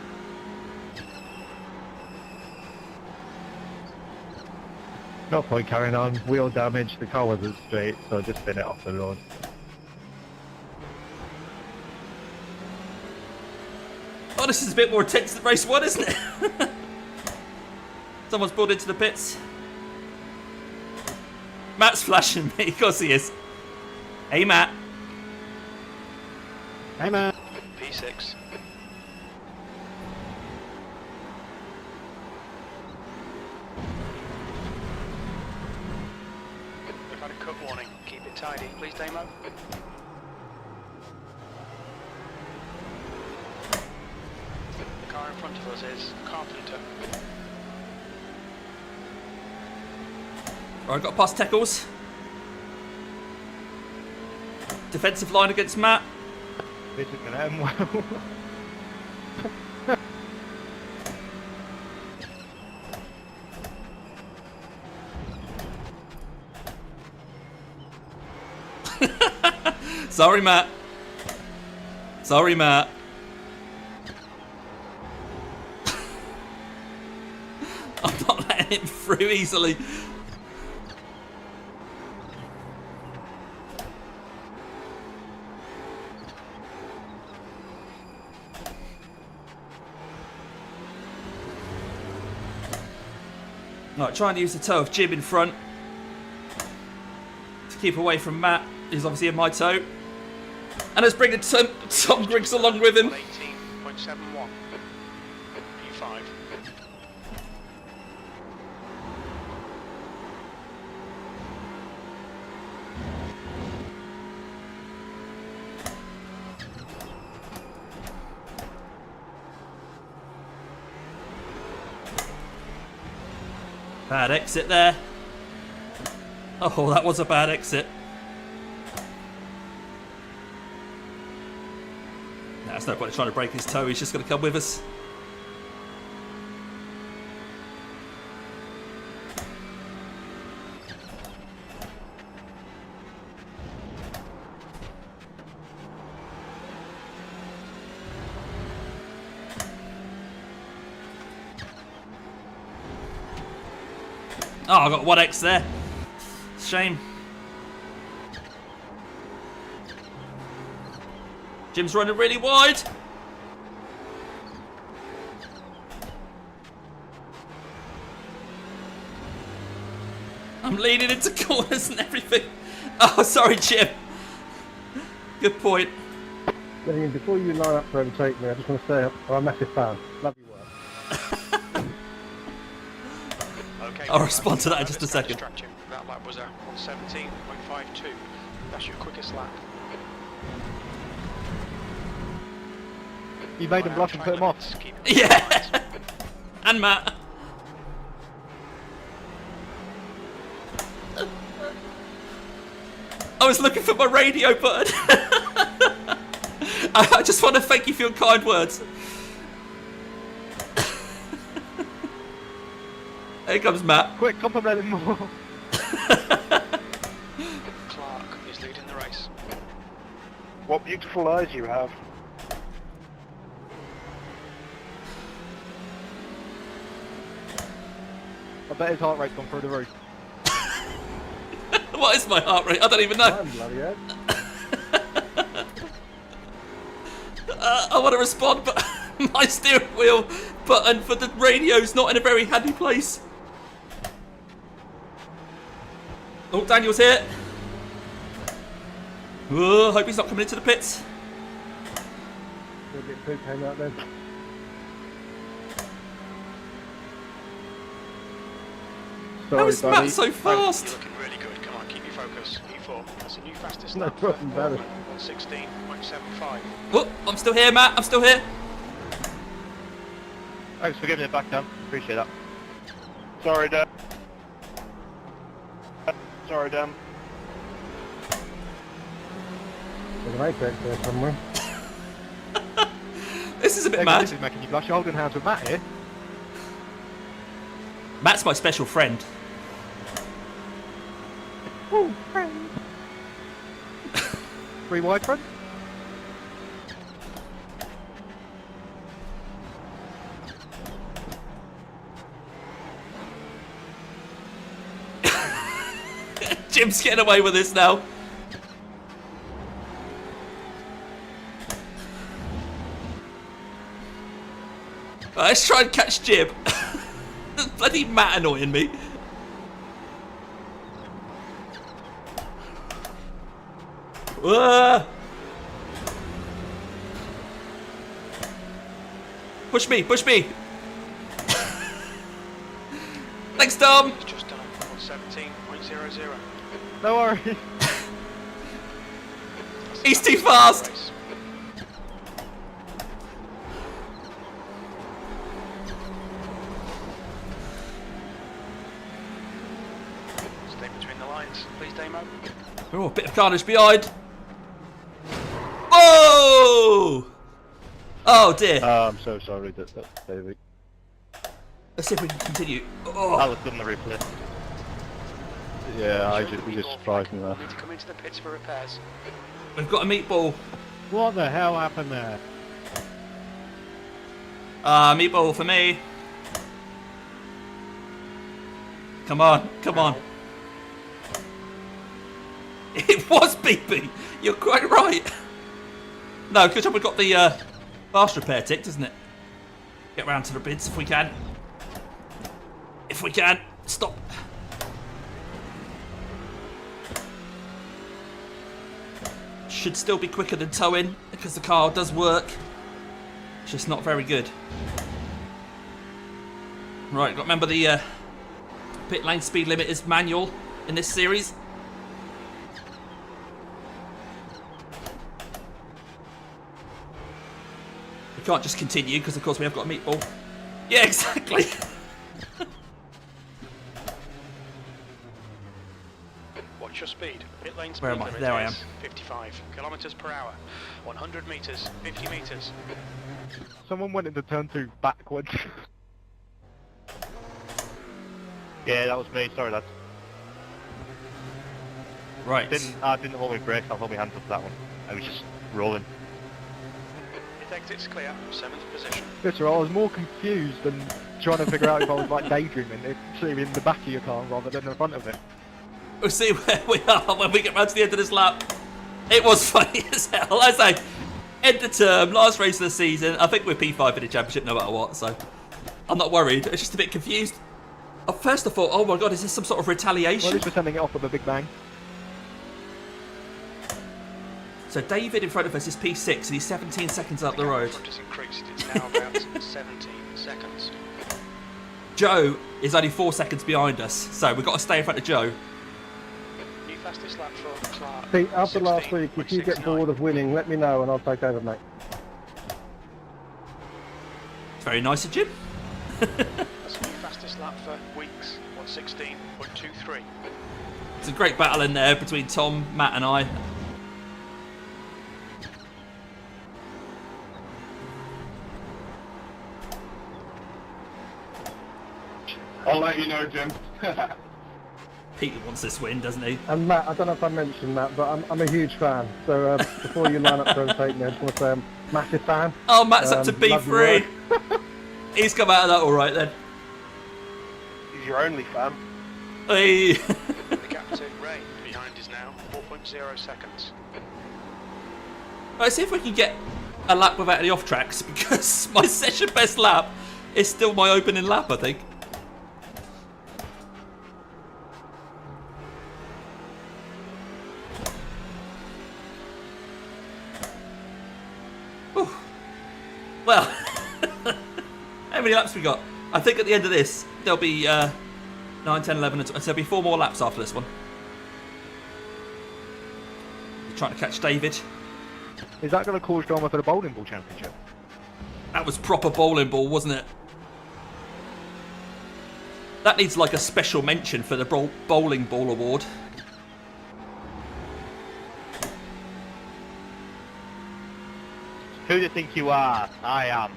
No point carrying on. Wheel damage, the car wasn't straight, so just spin it off the road. Oh, this is a bit more intense than race 1, isn't it? Someone's pulled into the pits. Matt's flashing me, of course he is. Hey, Matt. Hey man. P6. We've had a cut warning. Keep it tidy, please, Damo. The car in front of us is Carpenter. Alright, got past Teckles. Defensive line against Matt. This is gonna end well. Sorry, Matt. Sorry, Matt. I'm not letting him through easily. Right, trying to use the toe of Jib in front to keep away from Matt, who's obviously in my toe. And let's bring Tom Griggs along with him. 18.71. P5. Bad exit there. Oh, that was a bad exit. Nah, there's no point in trying to break his toe. He's just going to come with us. Oh, I got 1x there. Shame. Jim's running really wide. I'm leaning into corners and everything. Oh, sorry, Jim. Good point. Ian, before you line up to overtake me, I just want to say I'm a massive fan. Love your work. Okay, I'll respond to that in just a second. That lap was a 117.52. That's your quickest lap. You made them blush and put them off. Yeah. And Matt. I was looking for my radio button. I just want to thank you for your kind words. Here comes Matt. Quick, compliment him more. Clark is leading the race. What beautiful eyes you have. I bet his heart rate's gone through the roof. What is my heart rate? I don't even know. I'm bloody head. I want to respond, but my steering wheel button for the radio's not in a very handy place. Oh, Daniel's here. Oh, hope he's not coming into the pits. A bit poop came out then. How is buddy. Matt so fast? You're looking really good. Come on, keep your focus. E4. That's a new fastest No lap. problem about it. 116.75. Oh, I'm still here, Matt. I'm still here. Thanks for giving it back, Dan. Appreciate that. Sorry, Dan. Sorry, Dan. There's an Apex there somewhere. This is a bit This mad. is making you blush. You're holding hands with Matt here. Matt's my special friend. Ooh, friend. 3 wide front. Jim's getting away with this now. Let's try and catch Jim. Bloody Matt annoying me. Push me, push me. Thanks, Tom. It's just done 117.00. No worries. He's too fast. Stay between the lines, please, Damo. Oh, a bit of carnage behind. Oh! Oh dear. I'm so sorry that's David. Let's see if we can continue. That Oh, was good on the replay. Yeah, Sure we the just weak surprised me ball there. flag. Need to come into the pits for repairs. we've got a meatball. What the hell happened there? Meatball for me. Come on, come on. It was BB. You're quite right. No, good job we've got the fast repair ticked, isn't it? Get round to the bids if we can. If we can. Stop. Should still be quicker than towing because the car does work. It's just not very good. Right, got to remember the pit lane speed limit is manual in this series. We can't just continue because of course we have got a meatball. Yeah, exactly. Watch your speed. Pit lane speed Where am I? limit There I is am. 55 kilometers per hour. 100 meters, 50 meters. Someone went into turn 2 backwards. Yeah, that was me. Sorry, lads. Right. I didn't hold my brakes. I held my hands up for that one. I was just rolling. exits clear, 7th position. Yes, sir, I was more confused than trying to figure out if I was like daydreaming. It's sort of in the back of your car rather than the front of it. We'll see where we are when we get round to the end of this lap. It was funny as hell. As I say, end of term, last race of the season. I think we're P5 in the championship no matter what, so I'm not worried. It's just a bit confused. At first I thought, oh my god, is this some sort of retaliation? Well, at least we're sending it off with a big bang. So David in front of us is P6 and he's 17 seconds up the road. Has increased. It's now about 17 seconds. Joe is only 4 seconds behind us, so we've got to stay in front of Joe. New fastest lap for Clark. Pete, after last week, if you get bored of winning, let me know and I'll take over, mate. It's very nice of Jim. That's the new fastest lap for weeks. 1:16.23. It's a great battle in there between Tom, Matt and I. I'll let you know, Jim. Peter wants this win, doesn't he? And Matt, I don't know if I mentioned that, but I'm a huge fan. So before you line up to overtake me, I just want to say I'm a massive fan. Oh, Matt's up to love your B3. work. He's come out of that all right then. He's your only fan. Hey. The gap to Ray behind is now 4.0 seconds. Let's see if we can get a lap without any off tracks, because my session best lap is still my opening lap, I think. Whew. Well, how many laps we got? I think at the end of this, there'll be 9, 10, 11, and 12. So there'll be 4 more laps after this one. You're trying to catch David. Is that going to cause drama for the bowling ball championship? That was proper bowling ball, wasn't it? That needs like a special mention for the bowling ball award. Who do you think you are? I am.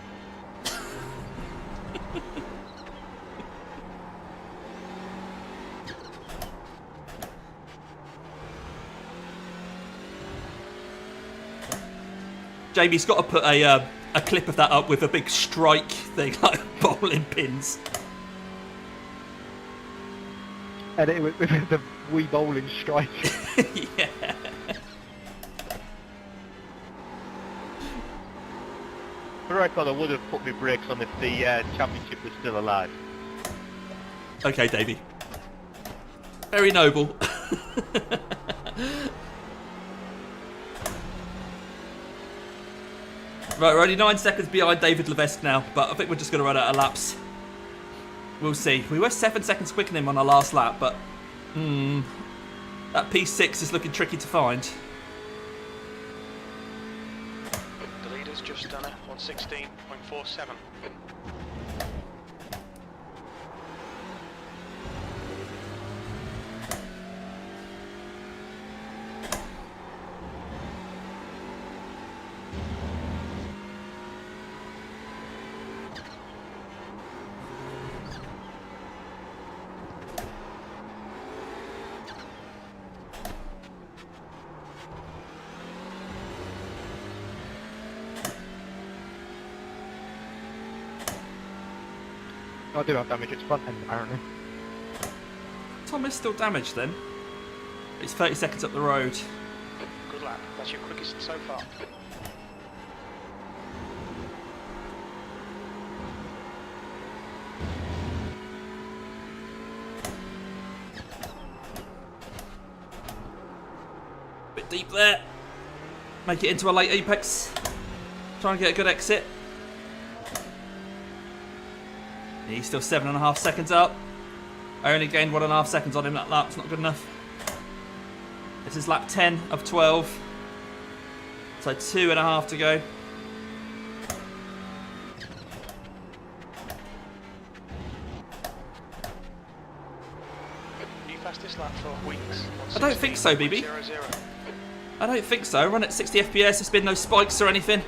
Jamie's got to put a clip of that up with a big strike thing, like bowling pins. Edit it with the wee bowling strike. Yeah. For the record, I would have put my brakes on if the championship was still alive. Okay, Davey. Very noble. Right, we're only 9 seconds behind David Levesque now, but I think we're just going to run out of laps. We'll see. We were 7 seconds quicker than him on our last lap, but that P6 is looking tricky to find. The leader's just done it, 1:16.47. I do have damage, it's front end apparently. Tom is still damaged then. It's 30 seconds up the road. Good lap. That's your quickest so far. Bit deep there. Make it into a late apex. Try and get a good exit. He's still 7.5 seconds up. I only gained 1.5 seconds on him that lap. It's not good enough. This is lap 10 of 12. So 2.5 to go. New fastest lap for weeks. I don't think so, BB. 1:16.00. I don't think so. Run at 60 FPS. There's been no spikes or anything.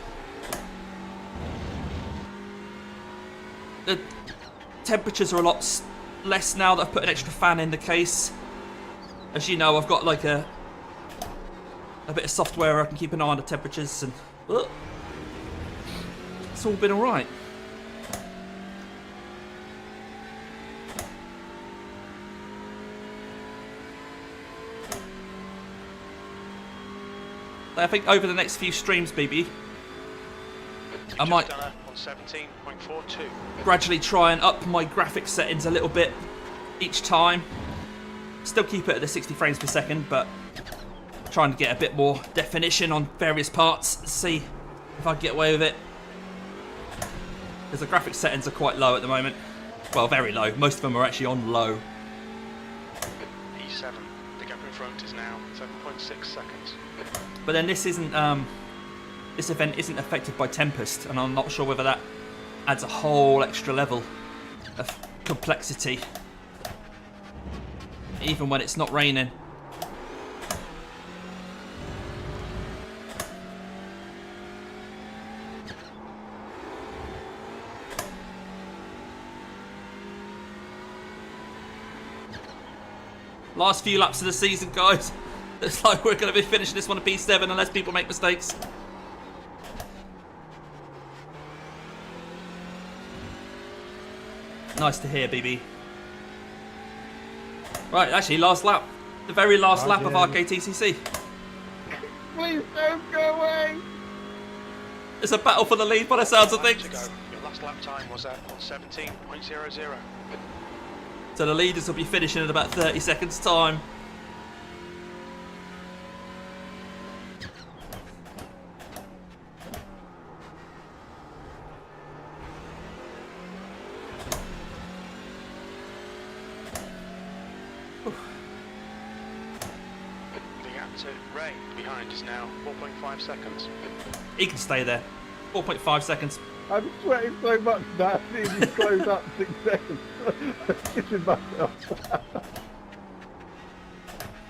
The temperatures are a lot less now that I've put an extra fan in the case. As you know, I've got like a bit of software where I can keep an eye on the temperatures and It's all been alright. I think over the next few streams, BB, I might on 17.42. gradually try and up my graphics settings a little bit each time. Still keep it at the 60 frames per second, but trying to get a bit more definition on various parts. See if I can get away with it. Because the graphics settings are quite low at the moment. Well, very low. Most of them are actually on low. P7. The gap in front is now 7.6 seconds. But then this isn't. This event isn't affected by Tempest, and I'm not sure whether that adds a whole extra level of complexity, even when it's not raining. Last few laps of the season, guys. It's like we're going to be finishing this one at P7 unless people make mistakes. Nice to hear, BB. Right, actually, last lap. The very last lap of RKTCC. Please don't go away. It's a battle for the lead by the sounds of things. Your last lap time was at 17.00. So the leaders will be finishing in about 30 seconds time. The gap to Ray behind is now 4.5 seconds. He can stay there. 4.5 seconds. I'm sweating so much that I need to close up 6 seconds. I'm kissing myself.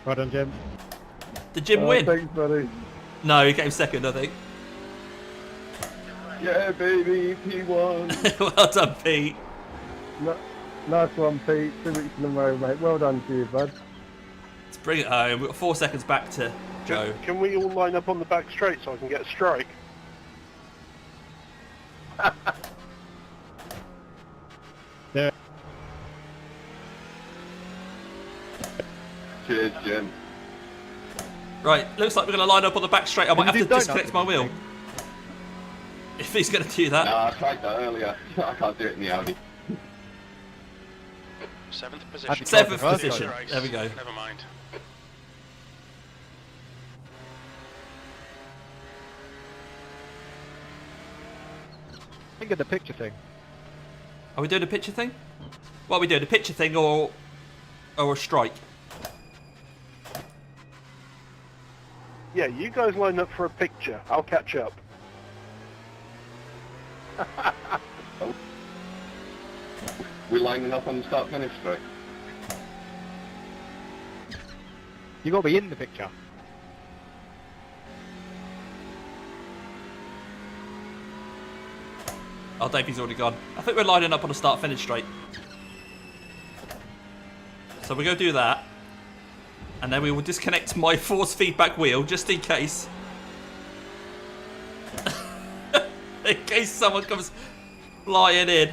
Well done, Jim. Did Jim win? Thanks, buddy. No, he came second, I think. Yeah, baby, P1. Well done, Pete. Nice one, Pete. 2 weeks in a row, mate. Well done to you, bud. Let's bring it home. We've got 4 seconds back to Joe. Can we all line up on the back straight so I can get a strike? There. Cheers, Jim. Right, looks like we're going to line up on the back straight. I might have to you do donuts disconnect or my wheel. something? If he's going to do that. No, I tried that earlier. I can't do it in the Audi. 7th position. Happy 7th Right, position. Race. There we go. Never mind. Think of the picture thing. Are we doing a picture thing? What are we doing? A picture thing or a strike? Yeah, you guys line up for a picture. I'll catch up. We're lining up on the start-finish straight. You got to be in the picture. Oh, Davey's already gone. I think we're lining up on a start-finish straight. So we're going to do that. And then we will disconnect my force feedback wheel, just in case. In case someone comes flying in.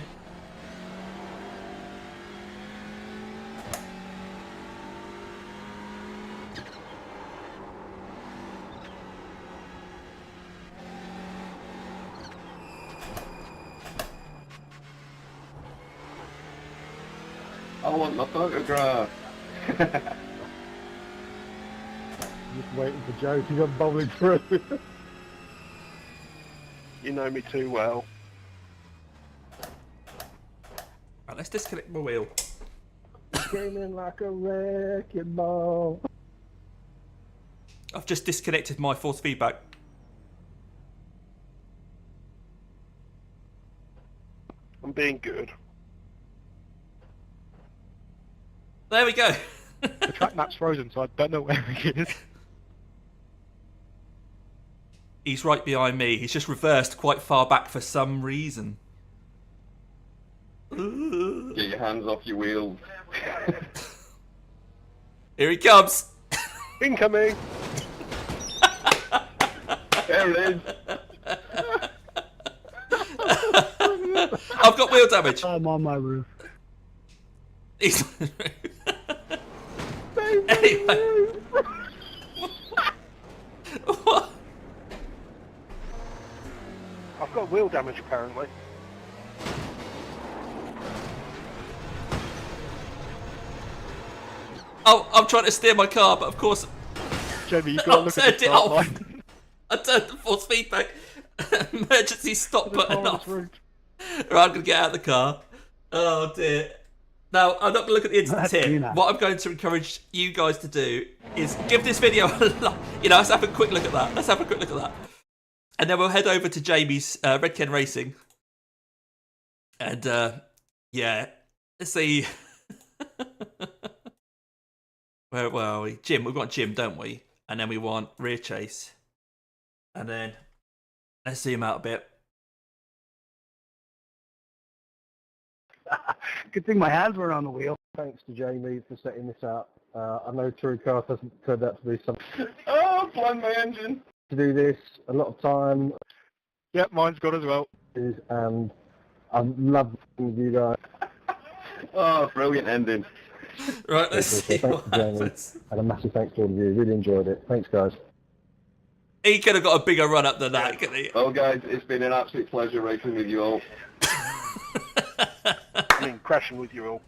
I want my photograph. Just waiting for Joe to come bubbling through. You know me too well. Right, let's disconnect my wheel. Came in like a wrecking ball. I've just disconnected my force feedback. I'm being good. There we go. The track map's frozen, so I don't know where he is. He's right behind me. He's just reversed quite far back for some reason. Get your hands off your wheels. Here he comes. Incoming! There it is. I've got wheel damage. I'm on my roof. He's anyway. What? I've got wheel damage apparently. Oh, I'm trying to steer my car, but of course Jamie, you've got to look at the start line. I turned the force feedback. Emergency stop button off. Route. Right, I'm going to get out of the car. Oh dear. Now, I'm not going to look at the instance here. What I'm going to encourage you guys to do is give this video a like. You know, let's have a quick look at that. Let's have a quick look at that. And then we'll head over to Jamie's RedKen Racing. And, yeah, let's see. Where are we? Jim. We've got Jim, don't we? And then we want rear chase. And then let's zoom out a bit. Good thing my hands weren't on the wheel. Thanks to Jamie for setting this up. I know True Cars hasn't turned out to be something Oh, blind my engine. to do this. A lot of time, Yep, mine's got as well. and I love you guys. Oh, brilliant ending. Right, let's see Thanks what to Jamie. happens. And a massive thanks to all of you. Really enjoyed it. Thanks, guys. He could have got a bigger run up than that, couldn't he? Well, guys, it's been an absolute pleasure racing with you all. I mean, crashing with you all.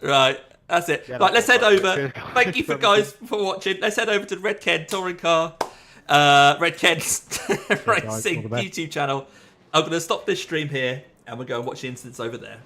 Right, that's it. Yeah, Right, let's head that's over. fine. Thank you for guys for watching. Let's head over to the RedKen Touring Car, RedKen all Racing the best. YouTube channel. I'm going to stop this stream here and we'll go and watch the incidents over there.